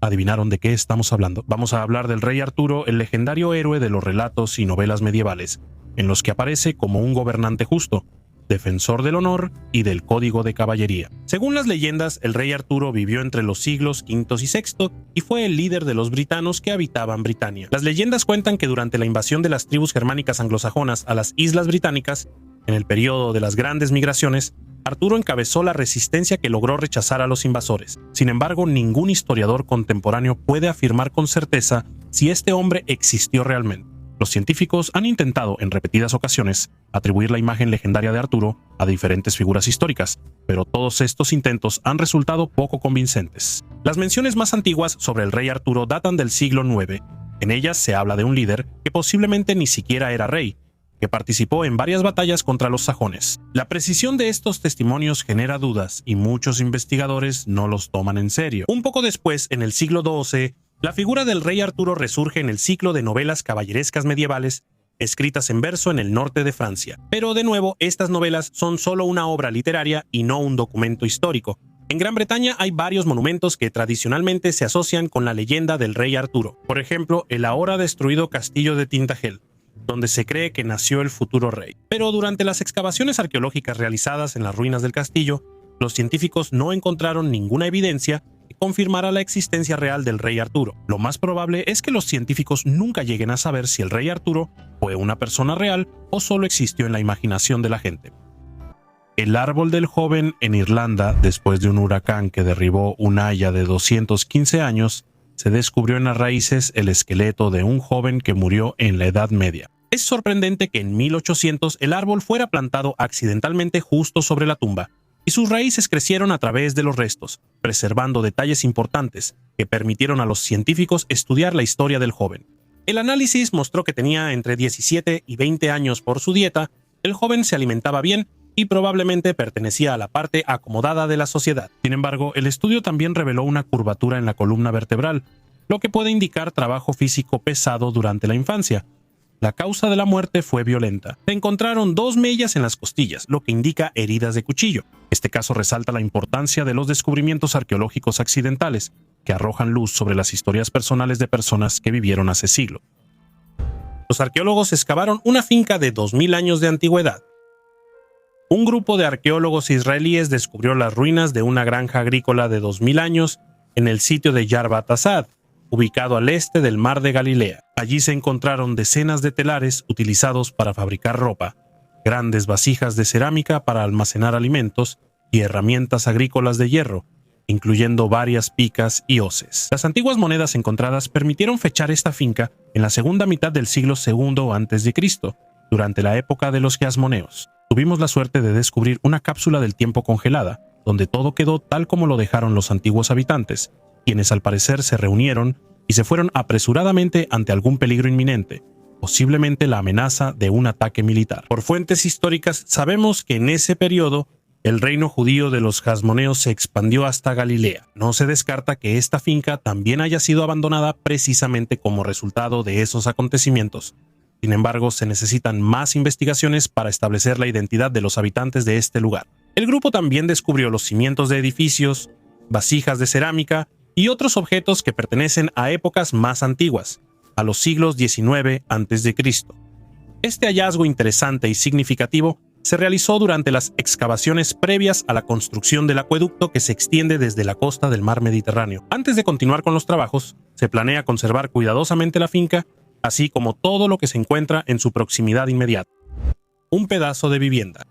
¿Adivinaron de qué estamos hablando? Vamos a hablar del rey Arturo, el legendario héroe de los relatos y novelas medievales, en los que aparece como un gobernante justo, defensor del honor y del código de caballería. Según las leyendas, el rey Arturo vivió entre los siglos V y VI y fue el líder de los britanos que habitaban Britania. Las leyendas cuentan que durante la invasión de las tribus germánicas anglosajonas a las islas británicas, en el periodo de las grandes migraciones, Arturo encabezó la resistencia que logró rechazar a los invasores. Sin embargo, ningún historiador contemporáneo puede afirmar con certeza si este hombre existió realmente. Los científicos han intentado en repetidas ocasiones atribuir la imagen legendaria de Arturo a diferentes figuras históricas, pero todos estos intentos han resultado poco convincentes. Las menciones más antiguas sobre el rey Arturo datan del siglo IX. En ellas se habla de un líder que posiblemente ni siquiera era rey, que participó en varias batallas contra los sajones. La precisión de estos testimonios genera dudas y muchos investigadores no los toman en serio. Un poco después, en el siglo XII, la figura del rey Arturo resurge en el ciclo de novelas caballerescas medievales escritas en verso en el norte de Francia. Pero de nuevo, estas novelas son solo una obra literaria y no un documento histórico. En Gran Bretaña hay varios monumentos que tradicionalmente se asocian con la leyenda del rey Arturo. Por ejemplo, el ahora destruido castillo de Tintagel, donde se cree que nació el futuro rey. Pero durante las excavaciones arqueológicas realizadas en las ruinas del castillo, los científicos no encontraron ninguna evidencia que confirmara la existencia real del rey Arturo. Lo más probable es que los científicos nunca lleguen a saber si el rey Arturo fue una persona real o solo existió en la imaginación de la gente. El árbol del joven en Irlanda, después de un huracán que derribó una haya de 215 años, se descubrió en las raíces el esqueleto de un joven que murió en la Edad Media. Es sorprendente que en 1800 el árbol fuera plantado accidentalmente justo sobre la tumba, y sus raíces crecieron a través de los restos, preservando detalles importantes que permitieron a los científicos estudiar la historia del joven. El análisis mostró que tenía entre 17 y 20 años por su dieta, el joven se alimentaba bien y probablemente pertenecía a la parte acomodada de la sociedad. Sin embargo, el estudio también reveló una curvatura en la columna vertebral, lo que puede indicar trabajo físico pesado durante la infancia. La causa de la muerte fue violenta. Se encontraron 2 mellas en las costillas, lo que indica heridas de cuchillo. Este caso resalta la importancia de los descubrimientos arqueológicos accidentales, que arrojan luz sobre las historias personales de personas que vivieron hace siglos. Los arqueólogos excavaron una finca de 2000 años de antigüedad. Un grupo de arqueólogos israelíes descubrió las ruinas de una granja agrícola de 2000 años en el sitio de Yarbat Asad, ubicado al este del mar de Galilea. Allí se encontraron decenas de telares utilizados para fabricar ropa, grandes vasijas de cerámica para almacenar alimentos y herramientas agrícolas de hierro, incluyendo varias picas y hoces. Las antiguas monedas encontradas permitieron fechar esta finca en la segunda mitad del siglo II a.C., durante la época de los Geasmoneos. Tuvimos la suerte de descubrir una cápsula del tiempo congelada, donde todo quedó tal como lo dejaron los antiguos habitantes, quienes al parecer se reunieron y se fueron apresuradamente ante algún peligro inminente, posiblemente la amenaza de un ataque militar. Por fuentes históricas sabemos que en ese periodo el reino judío de los Geasmoneos se expandió hasta Galilea. No se descarta que esta finca también haya sido abandonada precisamente como resultado de esos acontecimientos. Sin embargo, se necesitan más investigaciones para establecer la identidad de los habitantes de este lugar. El grupo también descubrió los cimientos de edificios, vasijas de cerámica y otros objetos que pertenecen a épocas más antiguas, a los siglos XIX a.C. Este hallazgo interesante y significativo se realizó durante las excavaciones previas a la construcción del acueducto que se extiende desde la costa del mar Mediterráneo. Antes de continuar con los trabajos, se planea conservar cuidadosamente la finca, así como todo lo que se encuentra en su proximidad inmediata. Un pedazo de vivienda.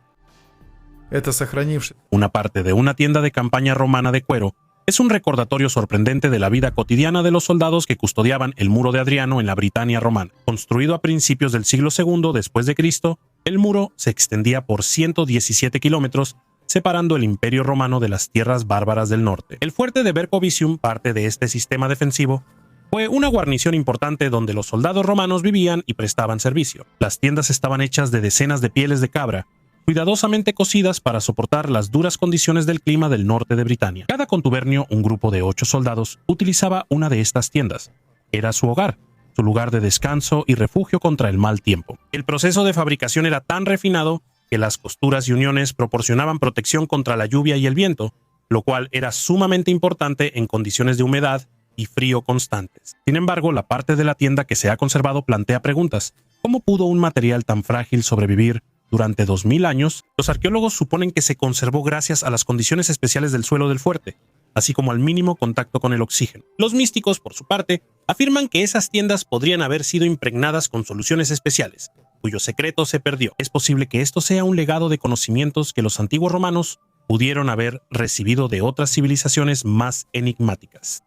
Una parte de una tienda de campaña romana de cuero es un recordatorio sorprendente de la vida cotidiana de los soldados que custodiaban el muro de Adriano en la Britania romana. Construido a principios del siglo II después de Cristo, el muro se extendía por 117 kilómetros, separando el Imperio Romano de las tierras bárbaras del norte. El fuerte de Vercovicium, parte de este sistema defensivo, fue una guarnición importante donde los soldados romanos vivían y prestaban servicio. Las tiendas estaban hechas de decenas de pieles de cabra, cuidadosamente cocidas para soportar las duras condiciones del clima del norte de Britania. Cada contubernio, un grupo de 8 soldados, utilizaba una de estas tiendas. Era su hogar, su lugar de descanso y refugio contra el mal tiempo. El proceso de fabricación era tan refinado que las costuras y uniones proporcionaban protección contra la lluvia y el viento, lo cual era sumamente importante en condiciones de humedad y frío constantes. Sin embargo, la parte de la tienda que se ha conservado plantea preguntas. ¿Cómo pudo un material tan frágil sobrevivir durante 2000 años, los arqueólogos suponen que se conservó gracias a las condiciones especiales del suelo del fuerte, así como al mínimo contacto con el oxígeno. Los místicos, por su parte, afirman que esas tiendas podrían haber sido impregnadas con soluciones especiales, cuyo secreto se perdió. Es posible que esto sea un legado de conocimientos que los antiguos romanos pudieron haber recibido de otras civilizaciones más enigmáticas.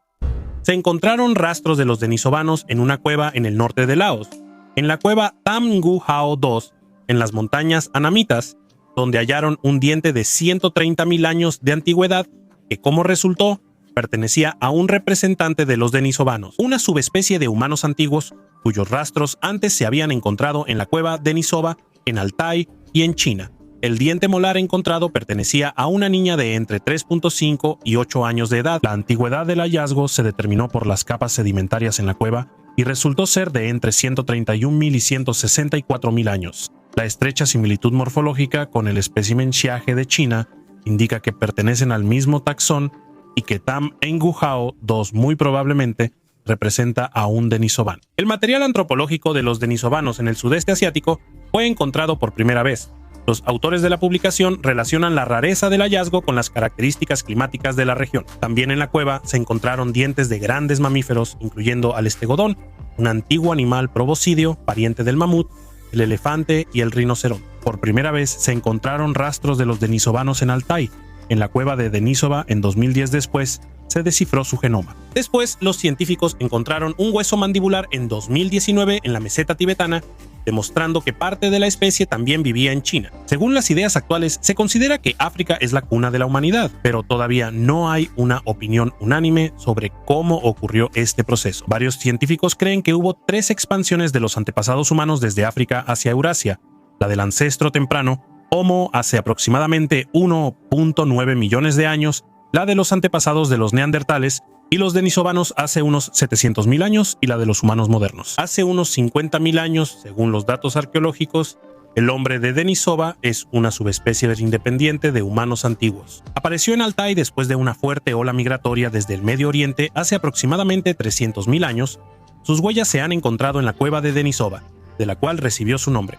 Se encontraron rastros de los denisovanos en una cueva en el norte de Laos, en la cueva Tham Ngu Hao II, en las montañas Anamitas, donde hallaron un diente de 130.000 años de antigüedad que, como resultó, pertenecía a un representante de los denisovanos, una subespecie de humanos antiguos cuyos rastros antes se habían encontrado en la cueva Denisova, en Altai y en China. El diente molar encontrado pertenecía a una niña de entre 3.5 y 8 años de edad. La antigüedad del hallazgo se determinó por las capas sedimentarias en la cueva y resultó ser de entre 131.000 y 164.000 años. La estrecha similitud morfológica con el espécimen Xiahe de China indica que pertenecen al mismo taxón y que Tham Ngu Hao II muy probablemente representa a un denisovano. El material antropológico de los denisovanos en el sudeste asiático fue encontrado por primera vez. Los autores de la publicación relacionan la rareza del hallazgo con las características climáticas de la región. También en la cueva se encontraron dientes de grandes mamíferos, incluyendo al estegodón, un antiguo animal proboscideo, pariente del mamut, el elefante y el rinoceronte. Por primera vez se encontraron rastros de los denisovanos en Altai. En la cueva de Denisova, en 2010 después, se descifró su genoma. Después, los científicos encontraron un hueso mandibular en 2019 en la meseta tibetana, demostrando que parte de la especie también vivía en China. Según las ideas actuales, se considera que África es la cuna de la humanidad, pero todavía no hay una opinión unánime sobre cómo ocurrió este proceso. Varios científicos creen que hubo 3 expansiones de los antepasados humanos desde África hacia Eurasia: la del ancestro temprano, Homo hace aproximadamente 1.9 millones de años, la de los antepasados de los neandertales y los denisovanos hace unos 700.000 años y la de los humanos modernos. Hace unos 50.000 años, según los datos arqueológicos, el hombre de Denisova es una subespecie independiente de humanos antiguos. Apareció en Altai después de una fuerte ola migratoria desde el Medio Oriente hace aproximadamente 300.000 años. Sus huellas se han encontrado en la cueva de Denisova, de la cual recibió su nombre.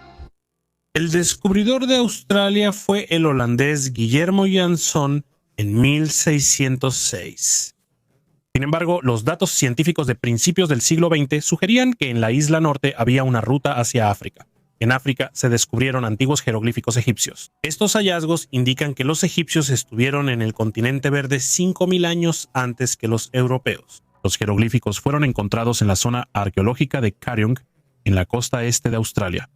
El descubridor de Australia fue el holandés Guillermo Jansson en 1606. Sin embargo, los datos científicos de principios del siglo XX sugerían que en la isla norte había una ruta hacia África. En África se descubrieron antiguos jeroglíficos egipcios. Estos hallazgos indican que los egipcios estuvieron en el continente verde 5.000 años antes que los europeos. Los jeroglíficos fueron encontrados en la zona arqueológica de Kariong, en la costa este de Australia,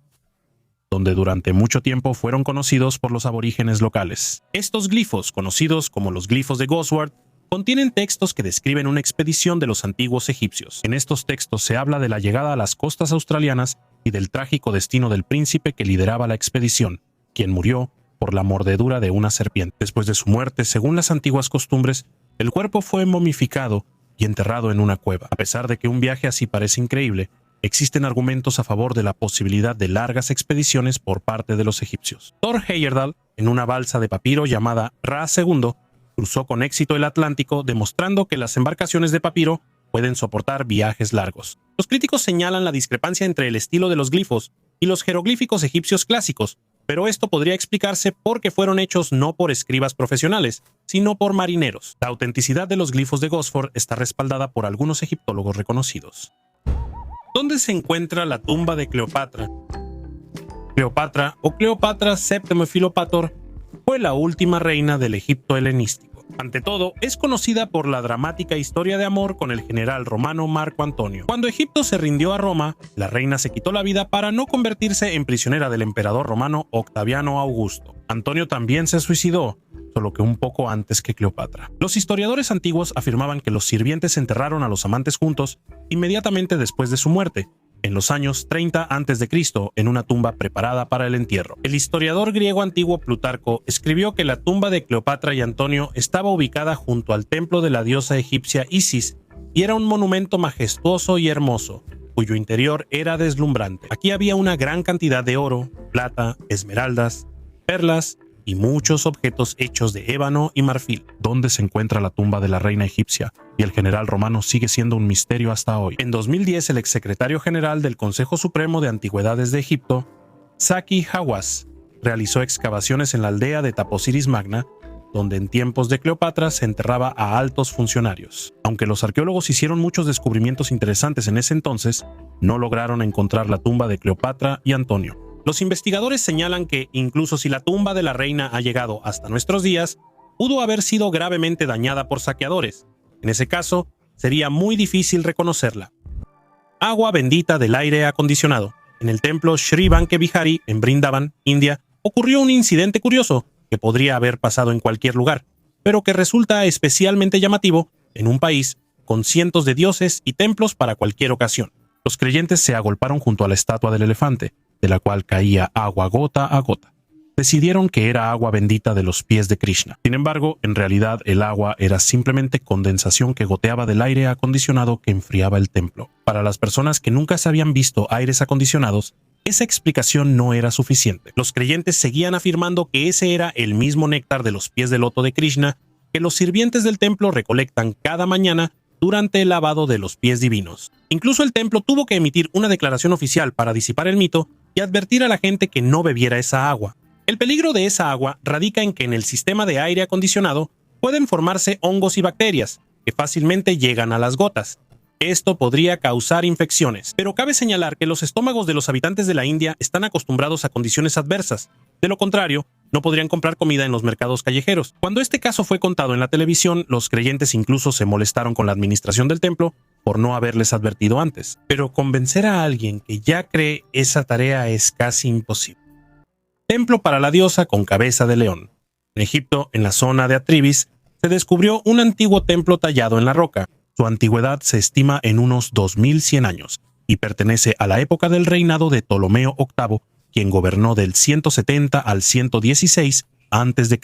donde durante mucho tiempo fueron conocidos por los aborígenes locales. Estos glifos, conocidos como los glifos de Gosward, contienen textos que describen una expedición de los antiguos egipcios. En estos textos se habla de la llegada a las costas australianas y del trágico destino del príncipe que lideraba la expedición, quien murió por la mordedura de una serpiente. Después de su muerte, según las antiguas costumbres, el cuerpo fue momificado y enterrado en una cueva. A pesar de que un viaje así parece increíble, existen argumentos a favor de la posibilidad de largas expediciones por parte de los egipcios. Thor Heyerdahl, en una balsa de papiro llamada Ra II, cruzó con éxito el Atlántico, demostrando que las embarcaciones de papiro pueden soportar viajes largos. Los críticos señalan la discrepancia entre el estilo de los glifos y los jeroglíficos egipcios clásicos, pero esto podría explicarse porque fueron hechos no por escribas profesionales, sino por marineros. La autenticidad de los glifos de Gosford está respaldada por algunos egiptólogos reconocidos. ¿Dónde se encuentra la tumba de Cleopatra? Cleopatra, o Cleopatra Septimo Filopator, fue la última reina del Egipto helenístico. Ante todo, es conocida por la dramática historia de amor con el general romano Marco Antonio. Cuando Egipto se rindió a Roma, la reina se quitó la vida para no convertirse en prisionera del emperador romano Octaviano Augusto. Antonio también se suicidó, solo que un poco antes que Cleopatra. Los historiadores antiguos afirmaban que los sirvientes enterraron a los amantes juntos inmediatamente después de su muerte, en los años 30 a.C., en una tumba preparada para el entierro. El historiador griego antiguo Plutarco escribió que la tumba de Cleopatra y Antonio estaba ubicada junto al templo de la diosa egipcia Isis y era un monumento majestuoso y hermoso, cuyo interior era deslumbrante. Aquí había una gran cantidad de oro, plata, esmeraldas, perlas y muchos objetos hechos de ébano y marfil. ¿Dónde se encuentra la tumba de la reina egipcia y el general romano sigue siendo un misterio hasta hoy? En 2010, el exsecretario general del Consejo Supremo de Antigüedades de Egipto, Zaki Hawass, realizó excavaciones en la aldea de Taposiris Magna, donde en tiempos de Cleopatra se enterraba a altos funcionarios. Aunque los arqueólogos hicieron muchos descubrimientos interesantes en ese entonces, no lograron encontrar la tumba de Cleopatra y Antonio. Los investigadores señalan que, incluso si la tumba de la reina ha llegado hasta nuestros días, pudo haber sido gravemente dañada por saqueadores. En ese caso, sería muy difícil reconocerla. Agua bendita del aire acondicionado. En el templo Sri Bankebihari, en Brindavan, India, ocurrió un incidente curioso que podría haber pasado en cualquier lugar, pero que resulta especialmente llamativo en un país con cientos de dioses y templos para cualquier ocasión. Los creyentes se agolparon junto a la estatua del elefante, de la cual caía agua gota a gota. Decidieron que era agua bendita de los pies de Krishna. Sin embargo, en realidad el agua era simplemente condensación que goteaba del aire acondicionado que enfriaba el templo. Para las personas que nunca se habían visto aires acondicionados, esa explicación no era suficiente. Los creyentes seguían afirmando que ese era el mismo néctar de los pies de loto de Krishna que los sirvientes del templo recolectan cada mañana durante el lavado de los pies divinos. Incluso el templo tuvo que emitir una declaración oficial para disipar el mito y advertir a la gente que no bebiera esa agua. El peligro de esa agua radica en que en el sistema de aire acondicionado pueden formarse hongos y bacterias que fácilmente llegan a las gotas. Esto podría causar infecciones, pero cabe señalar que los estómagos de los habitantes de la India están acostumbrados a condiciones adversas. De lo contrario, no podrían comprar comida en los mercados callejeros. Cuando este caso fue contado en la televisión, los creyentes incluso se molestaron con la administración del templo por no haberles advertido antes. Pero convencer a alguien que ya cree esa tarea es casi imposible. Templo para la diosa con cabeza de león. En Egipto, en la zona de Atribis, se descubrió un antiguo templo tallado en la roca. Su antigüedad se estima en unos 2100 años y pertenece a la época del reinado de Ptolomeo VIII, quien gobernó del 170 al 116 a.C.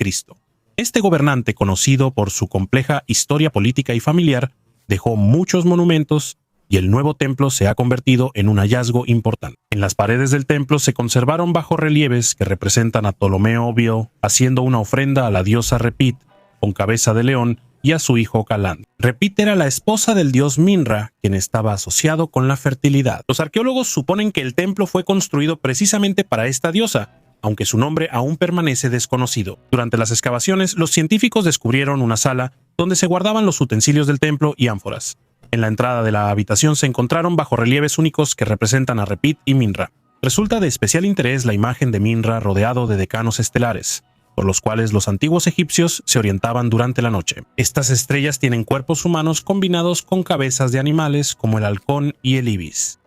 Este gobernante, conocido por su compleja historia política y familiar, dejó muchos monumentos y el nuevo templo se ha convertido en un hallazgo importante. En las paredes del templo se conservaron bajorrelieves que representan a Ptolomeo Bio haciendo una ofrenda a la diosa Repit con cabeza de león y a su hijo Caland. Repit era la esposa del dios Minra, quien estaba asociado con la fertilidad. Los arqueólogos suponen que el templo fue construido precisamente para esta diosa, aunque su nombre aún permanece desconocido. Durante las excavaciones, los científicos descubrieron una sala donde se guardaban los utensilios del templo y ánforas. En la entrada de la habitación se encontraron bajorrelieves únicos que representan a Repit y Minra. Resulta de especial interés la imagen de Minra rodeado de decanos estelares, por los cuales los antiguos egipcios se orientaban durante la noche. Estas estrellas tienen cuerpos humanos combinados con cabezas de animales como el halcón y el ibis.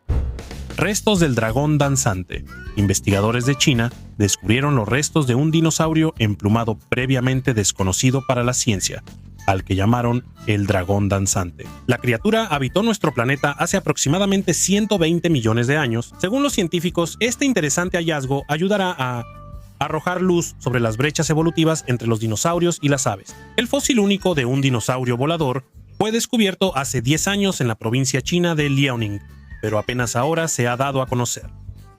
Restos del dragón danzante. Investigadores de China descubrieron los restos de un dinosaurio emplumado previamente desconocido para la ciencia, al que llamaron el dragón danzante. La criatura habitó nuestro planeta hace aproximadamente 120 millones de años. Según los científicos, este interesante hallazgo ayudará a arrojar luz sobre las brechas evolutivas entre los dinosaurios y las aves. El fósil único de un dinosaurio volador fue descubierto hace 10 años en la provincia china de Liaoning, pero apenas ahora se ha dado a conocer.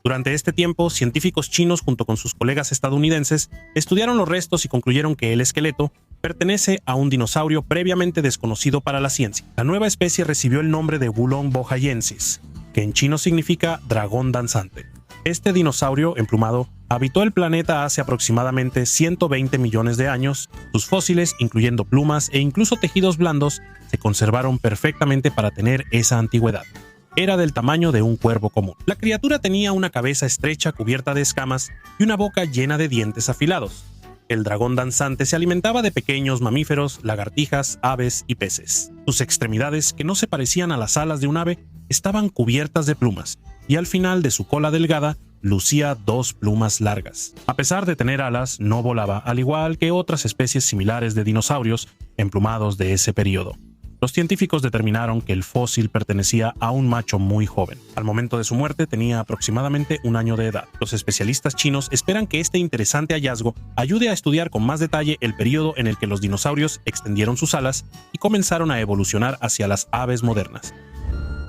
Durante este tiempo, científicos chinos junto con sus colegas estadounidenses estudiaron los restos y concluyeron que el esqueleto pertenece a un dinosaurio previamente desconocido para la ciencia. La nueva especie recibió el nombre de Wulong bohaiensis, que en chino significa dragón danzante. Este dinosaurio emplumado habitó el planeta hace aproximadamente 120 millones de años. Sus fósiles, incluyendo plumas e incluso tejidos blandos, se conservaron perfectamente para tener esa antigüedad. Era del tamaño de un cuervo común. La criatura tenía una cabeza estrecha cubierta de escamas y una boca llena de dientes afilados. El dragón danzante se alimentaba de pequeños mamíferos, lagartijas, aves y peces. Sus extremidades, que no se parecían a las alas de un ave, estaban cubiertas de plumas, y al final de su cola delgada lucía 2 plumas largas. A pesar de tener alas, no volaba, al igual que otras especies similares de dinosaurios emplumados de ese periodo. Los científicos determinaron que el fósil pertenecía a un macho muy joven. Al momento de su muerte tenía aproximadamente 1 año de edad. Los especialistas chinos esperan que este interesante hallazgo ayude a estudiar con más detalle el periodo en el que los dinosaurios extendieron sus alas y comenzaron a evolucionar hacia las aves modernas.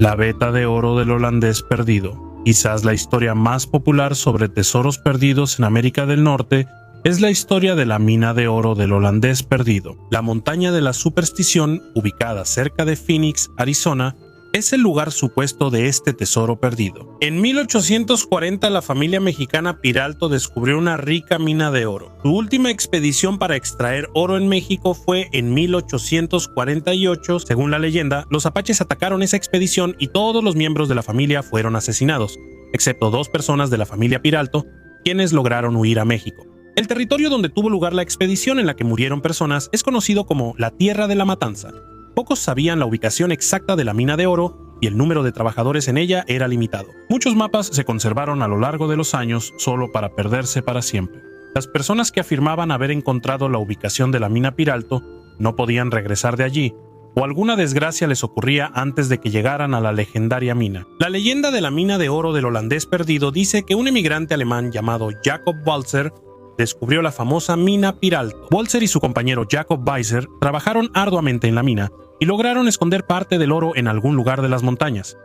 La veta de oro del holandés perdido. Quizás la historia más popular sobre tesoros perdidos en América del Norte es la historia de la mina de oro del holandés perdido. La montaña de la superstición, ubicada cerca de Phoenix, Arizona, es el lugar supuesto de este tesoro perdido. En 1840 la familia mexicana Piralto descubrió una rica mina de oro. Su última expedición para extraer oro en México fue en 1848. Según la leyenda, los apaches atacaron esa expedición y todos los miembros de la familia fueron asesinados, excepto 2 personas de la familia Piralto, quienes lograron huir a México. El territorio donde tuvo lugar la expedición en la que murieron personas es conocido como la Tierra de la Matanza. Pocos sabían la ubicación exacta de la mina de oro y el número de trabajadores en ella era limitado. Muchos mapas se conservaron a lo largo de los años solo para perderse para siempre. Las personas que afirmaban haber encontrado la ubicación de la mina Piralto no podían regresar de allí, o alguna desgracia les ocurría antes de que llegaran a la legendaria mina. La leyenda de la mina de oro del holandés perdido dice que un emigrante alemán llamado Jacob Walser descubrió la famosa mina Piralto. Walser y su compañero Jacob Weiser trabajaron arduamente en la mina y lograron esconder parte del oro en algún lugar de las montañas.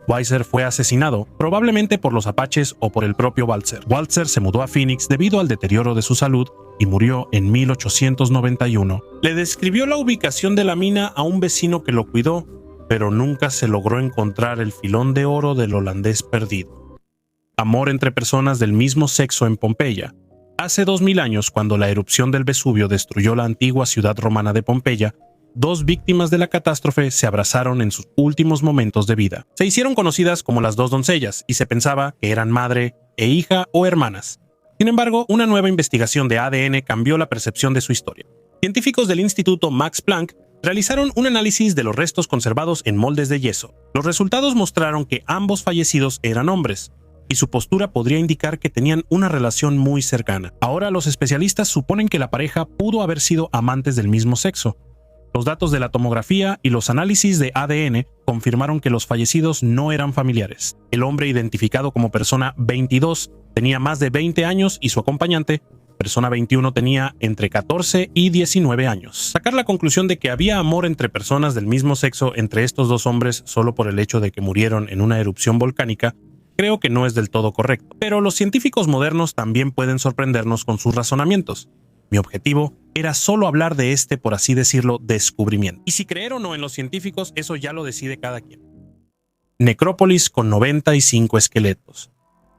Weiser fue asesinado, probablemente por los apaches o por el propio Walser. Walser se mudó a Phoenix debido al deterioro de su salud y murió en 1891. Le describió la ubicación de la mina a un vecino que lo cuidó, pero nunca se logró encontrar el filón de oro del holandés perdido. Amor entre personas del mismo sexo en Pompeya. Hace 2000 años, cuando la erupción del Vesubio destruyó la antigua ciudad romana de Pompeya, 2 víctimas de la catástrofe se abrazaron en sus últimos momentos de vida. Se hicieron conocidas como las 2 doncellas y se pensaba que eran madre e hija o hermanas. Sin embargo, una nueva investigación de ADN cambió la percepción de su historia. Científicos del Instituto Max Planck realizaron un análisis de los restos conservados en moldes de yeso. Los resultados mostraron que ambos fallecidos eran hombres, y su postura podría indicar que tenían una relación muy cercana. Ahora los especialistas suponen que la pareja pudo haber sido amantes del mismo sexo. Los datos de la tomografía y los análisis de ADN confirmaron que los fallecidos no eran familiares. El hombre identificado como persona 22 tenía más de 20 años y su acompañante, persona 21, tenía entre 14 y 19 años. Sacar la conclusión de que había amor entre personas del mismo sexo entre estos 2 hombres solo por el hecho de que murieron en una erupción volcánica creo que no es del todo correcto, pero los científicos modernos también pueden sorprendernos con sus razonamientos. Mi objetivo era solo hablar de este, por así decirlo, descubrimiento. Y si creer o no en los científicos, eso ya lo decide cada quien. Necrópolis con 95 esqueletos.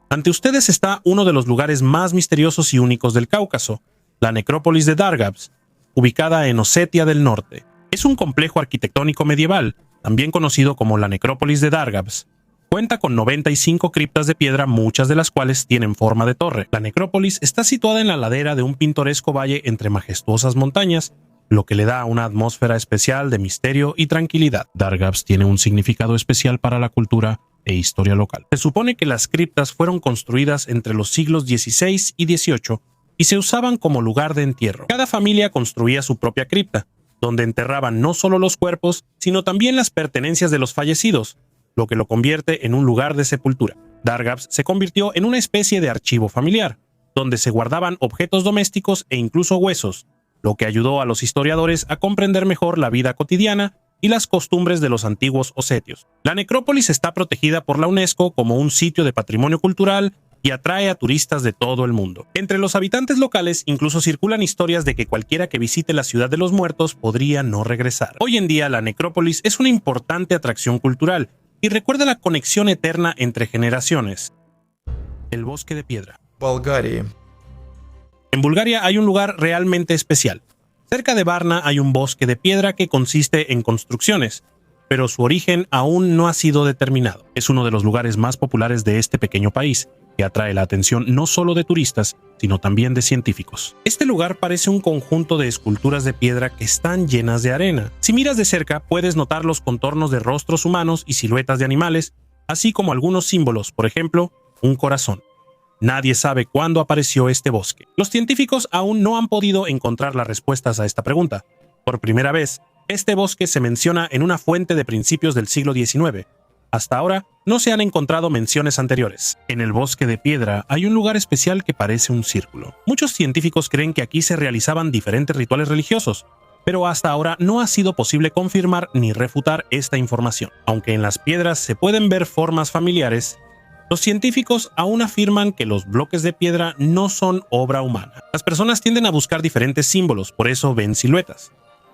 Ante ustedes está uno de los lugares más misteriosos y únicos del Cáucaso, la necrópolis de Dargavs, ubicada en Osetia del Norte. Es un complejo arquitectónico medieval, también conocido como la necrópolis de Dargavs. Cuenta con 95 criptas de piedra, muchas de las cuales tienen forma de torre. La necrópolis está situada en la ladera de un pintoresco valle entre majestuosas montañas, lo que le da una atmósfera especial de misterio y tranquilidad. Dargavs tiene un significado especial para la cultura e historia local. Se supone que las criptas fueron construidas entre los siglos XVI y XVIII y se usaban como lugar de entierro. Cada familia construía su propia cripta, donde enterraban no solo los cuerpos, sino también las pertenencias de los fallecidos, lo que lo convierte en un lugar de sepultura. Dargavs se convirtió en una especie de archivo familiar, donde se guardaban objetos domésticos e incluso huesos, lo que ayudó a los historiadores a comprender mejor la vida cotidiana y las costumbres de los antiguos osetios. La necrópolis está protegida por la UNESCO como un sitio de patrimonio cultural y atrae a turistas de todo el mundo. Entre los habitantes locales incluso circulan historias de que cualquiera que visite la ciudad de los muertos podría no regresar. Hoy en día la necrópolis es una importante atracción cultural y recuerda la conexión eterna entre generaciones. El bosque de piedra. Болгарии. En Bulgaria hay un lugar realmente especial. Cerca de Varna hay un bosque de piedra que consiste en construcciones, pero su origen aún no ha sido determinado. Es uno de los lugares más populares de este pequeño país, que atrae la atención no solo de turistas, sino también de científicos. Este lugar parece un conjunto de esculturas de piedra que están llenas de arena. Si miras de cerca, puedes notar los contornos de rostros humanos y siluetas de animales, así como algunos símbolos, por ejemplo, un corazón. Nadie sabe cuándo apareció este bosque. Los científicos aún no han podido encontrar las respuestas a esta pregunta. Por primera vez, este bosque se menciona en una fuente de principios del siglo XIX. Hasta ahora, no se han encontrado menciones anteriores. En el bosque de piedra hay un lugar especial que parece un círculo. Muchos científicos creen que aquí se realizaban diferentes rituales religiosos, pero hasta ahora no ha sido posible confirmar ni refutar esta información. Aunque en las piedras se pueden ver formas familiares, los científicos aún afirman que los bloques de piedra no son obra humana. Las personas tienden a buscar diferentes símbolos, por eso ven siluetas.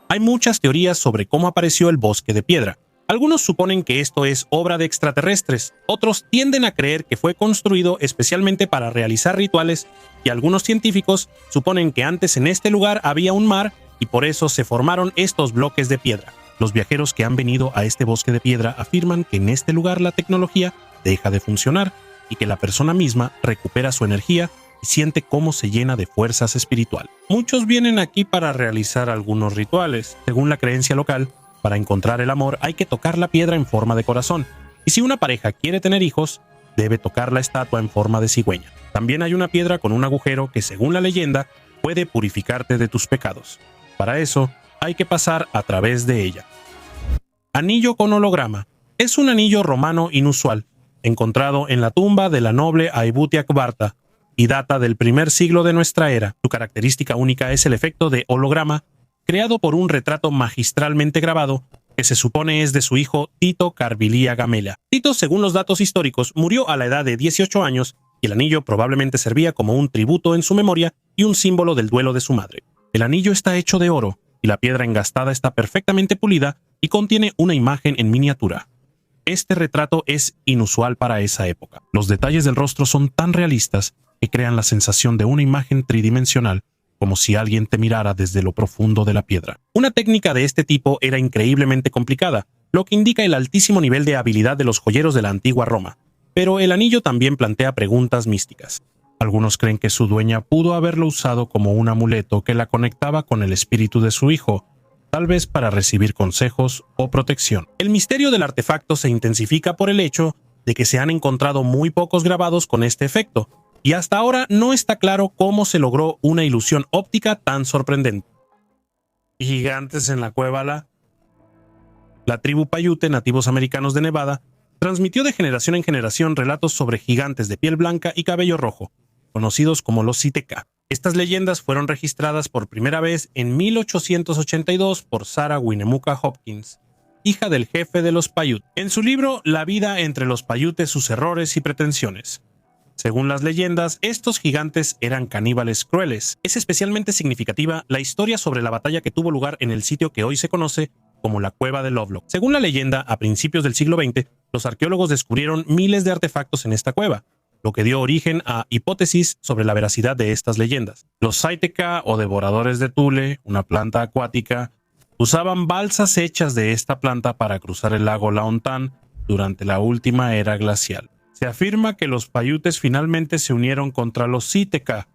Hay muchas teorías sobre cómo apareció el bosque de piedra. Algunos suponen que esto es obra de extraterrestres, otros tienden a creer que fue construido especialmente para realizar rituales, y algunos científicos suponen que antes en este lugar había un mar y por eso se formaron estos bloques de piedra. Los viajeros que han venido a este bosque de piedra afirman que en este lugar la tecnología deja de funcionar y que la persona misma recupera su energía y siente cómo se llena de fuerzas espirituales. Muchos vienen aquí para realizar algunos rituales. Según la creencia local, para encontrar el amor hay que tocar la piedra en forma de corazón, y si una pareja quiere tener hijos, debe tocar la estatua en forma de cigüeña. También hay una piedra con un agujero que, según la leyenda, puede purificarte de tus pecados. Para eso, hay que pasar a través de ella. Anillo con holograma. Es un anillo romano inusual, encontrado en la tumba de la noble Aibutiak-Barta, y data del primer siglo de nuestra era. Su característica única es el efecto de holograma, creado por un retrato magistralmente grabado que se supone es de su hijo Tito Carvilia Gamella. Tito, según los datos históricos, murió a la edad de 18 años y el anillo probablemente servía como un tributo en su memoria y un símbolo del duelo de su madre. El anillo está hecho de oro y la piedra engastada está perfectamente pulida y contiene una imagen en miniatura. Este retrato es inusual para esa época. Los detalles del rostro son tan realistas que crean la sensación de una imagen tridimensional, como si alguien te mirara desde lo profundo de la piedra. Una técnica de este tipo era increíblemente complicada, lo que indica el altísimo nivel de habilidad de los joyeros de la antigua Roma. Pero el anillo también plantea preguntas místicas. Algunos creen que su dueña pudo haberlo usado como un amuleto que la conectaba con el espíritu de su hijo, tal vez para recibir consejos o protección. El misterio del artefacto se intensifica por el hecho de que se han encontrado muy pocos grabados con este efecto, y hasta ahora no está claro cómo se logró una ilusión óptica tan sorprendente. Gigantes en la cueva La tribu Paiute, nativos americanos de Nevada, transmitió de generación en generación relatos sobre gigantes de piel blanca y cabello rojo, conocidos como los Siteka. Estas leyendas fueron registradas por primera vez en 1882 por Sarah Winnemucca Hopkins, hija del jefe de los Paiute, en su libro La vida entre los Paiute, sus errores y pretensiones. Según las leyendas, estos gigantes eran caníbales crueles. Es especialmente significativa la historia sobre la batalla que tuvo lugar en el sitio que hoy se conoce como la Cueva de Lovelock. Según la leyenda, a principios del siglo XX, los arqueólogos descubrieron miles de artefactos en esta cueva, lo que dio origen a hipótesis sobre la veracidad de estas leyendas. Los Saiteka, o devoradores de tule, una planta acuática, usaban balsas hechas de esta planta para cruzar el lago Laontan durante la última era glacial. Se afirma que los Paiutes finalmente se unieron contra los Siteka.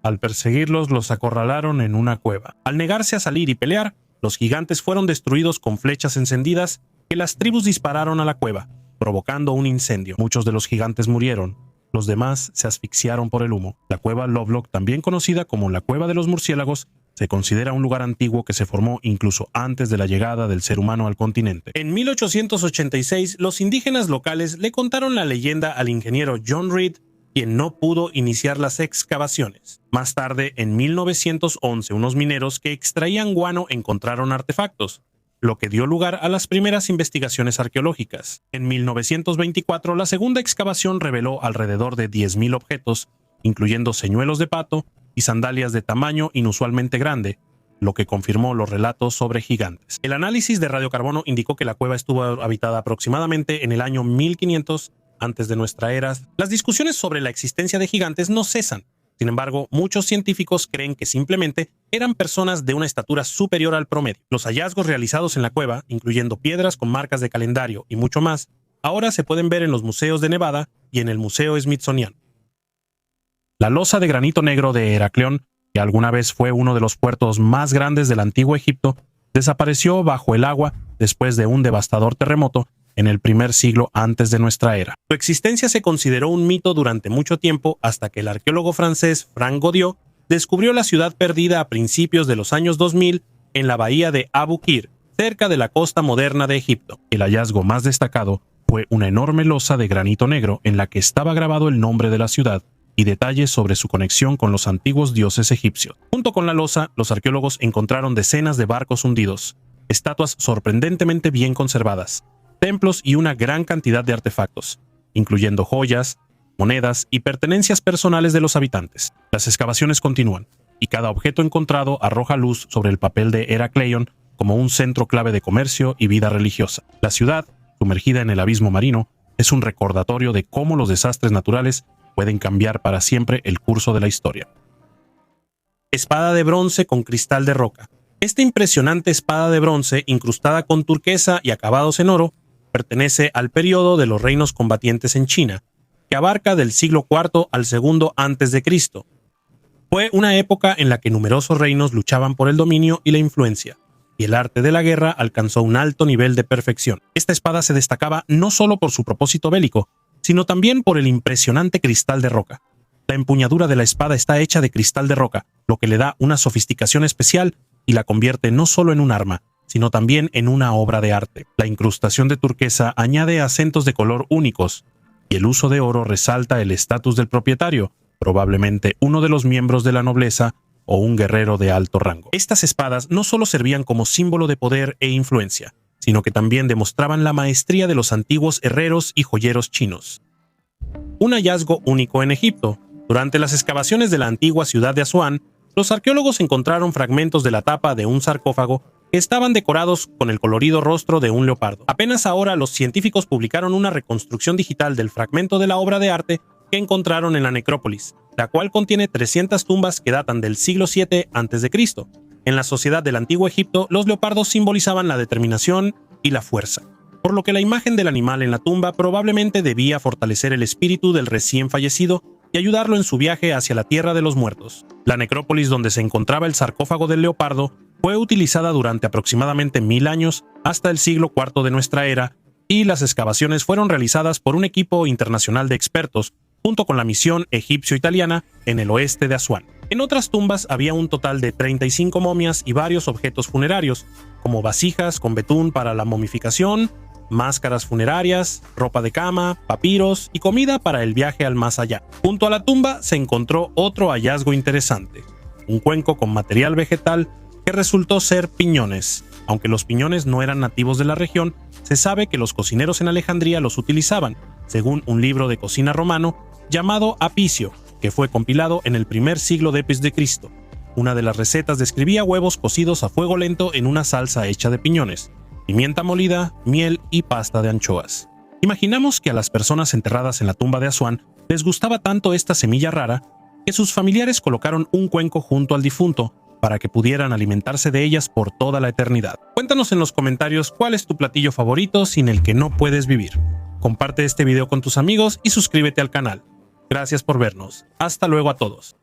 Al perseguirlos, los acorralaron en una cueva. Al negarse a salir y pelear, los gigantes fueron destruidos con flechas encendidas que las tribus dispararon a la cueva, provocando un incendio. Muchos de los gigantes murieron. Los demás se asfixiaron por el humo. La cueva Lovelock, también conocida como la Cueva de los Murciélagos, se considera un lugar antiguo que se formó incluso antes de la llegada del ser humano al continente. En 1886, los indígenas locales le contaron la leyenda al ingeniero John Reed, quien no pudo iniciar las excavaciones. Más tarde, en 1911, unos mineros que extraían guano encontraron artefactos, lo que dio lugar a las primeras investigaciones arqueológicas. En 1924, la segunda excavación reveló alrededor de 10.000 objetos, incluyendo señuelos de pato y sandalias de tamaño inusualmente grande, lo que confirmó los relatos sobre gigantes. El análisis de radiocarbono indicó que la cueva estuvo habitada aproximadamente en el año 1500 antes de nuestra era. Las discusiones sobre la existencia de gigantes no cesan. Sin embargo, muchos científicos creen que simplemente eran personas de una estatura superior al promedio. Los hallazgos realizados en la cueva, incluyendo piedras con marcas de calendario y mucho más, ahora se pueden ver en los museos de Nevada y en el Museo Smithsoniano. La losa de granito negro de Heracleón, que alguna vez fue uno de los puertos más grandes del antiguo Egipto, desapareció bajo el agua después de un devastador terremoto en el primer siglo antes de nuestra era. Su existencia se consideró un mito durante mucho tiempo hasta que el arqueólogo francés Franck Godiot descubrió la ciudad perdida a principios de los años 2000 en la bahía de Abu Qir, cerca de la costa moderna de Egipto. El hallazgo más destacado fue una enorme losa de granito negro en la que estaba grabado el nombre de la ciudad y detalles sobre su conexión con los antiguos dioses egipcios. Junto con la losa, los arqueólogos encontraron decenas de barcos hundidos, estatuas sorprendentemente bien conservadas, templos y una gran cantidad de artefactos, incluyendo joyas, monedas y pertenencias personales de los habitantes. Las excavaciones continúan, y cada objeto encontrado arroja luz sobre el papel de Heracleion como un centro clave de comercio y vida religiosa. La ciudad, sumergida en el abismo marino, es un recordatorio de cómo los desastres naturales pueden cambiar para siempre el curso de la historia. Espada de bronce con cristal de roca. Esta impresionante espada de bronce, incrustada con turquesa y acabados en oro, pertenece al periodo de los reinos combatientes en China, que abarca del siglo IV al II a.C. Fue una época en la que numerosos reinos luchaban por el dominio y la influencia, y el arte de la guerra alcanzó un alto nivel de perfección. Esta espada se destacaba no solo por su propósito bélico, sino también por el impresionante cristal de roca. La empuñadura de la espada está hecha de cristal de roca, lo que le da una sofisticación especial y la convierte no solo en un arma, sino también en una obra de arte. La incrustación de turquesa añade acentos de color únicos, y el uso de oro resalta el estatus del propietario, probablemente uno de los miembros de la nobleza o un guerrero de alto rango. Estas espadas no solo servían como símbolo de poder e influencia, sino que también demostraban la maestría de los antiguos herreros y joyeros chinos. Un hallazgo único en Egipto. Durante las excavaciones de la antigua ciudad de Asuán, los arqueólogos encontraron fragmentos de la tapa de un sarcófago que estaban decorados con el colorido rostro de un leopardo. Apenas ahora los científicos publicaron una reconstrucción digital del fragmento de la obra de arte que encontraron en la necrópolis, la cual contiene 300 tumbas que datan del siglo VII a.C. En la sociedad del antiguo Egipto, los leopardos simbolizaban la determinación y la fuerza, por lo que la imagen del animal en la tumba probablemente debía fortalecer el espíritu del recién fallecido y ayudarlo en su viaje hacia la tierra de los muertos. La necrópolis donde se encontraba el sarcófago del leopardo fue utilizada durante aproximadamente 1000 años hasta el siglo IV de nuestra era, y las excavaciones fueron realizadas por un equipo internacional de expertos junto con la misión egipcio-italiana en el oeste de Asuán. En otras tumbas había un total de 35 momias y varios objetos funerarios, como vasijas con betún para la momificación, máscaras funerarias, ropa de cama, papiros y comida para el viaje al más allá. Junto a la tumba se encontró otro hallazgo interesante, un cuenco con material vegetal que resultó ser piñones. Aunque los piñones no eran nativos de la región, se sabe que los cocineros en Alejandría los utilizaban, según un libro de cocina romano llamado Apicio, que fue compilado en el primer siglo d.C. Una de las recetas describía huevos cocidos a fuego lento en una salsa hecha de piñones, pimienta molida, miel y pasta de anchoas. Imaginamos que a las personas enterradas en la tumba de Asuán les gustaba tanto esta semilla rara que sus familiares colocaron un cuenco junto al difunto para que pudieran alimentarse de ellas por toda la eternidad. Cuéntanos en los comentarios cuál es tu platillo favorito sin el que no puedes vivir. Comparte este video con tus amigos y suscríbete al canal. Gracias por vernos. Hasta luego a todos.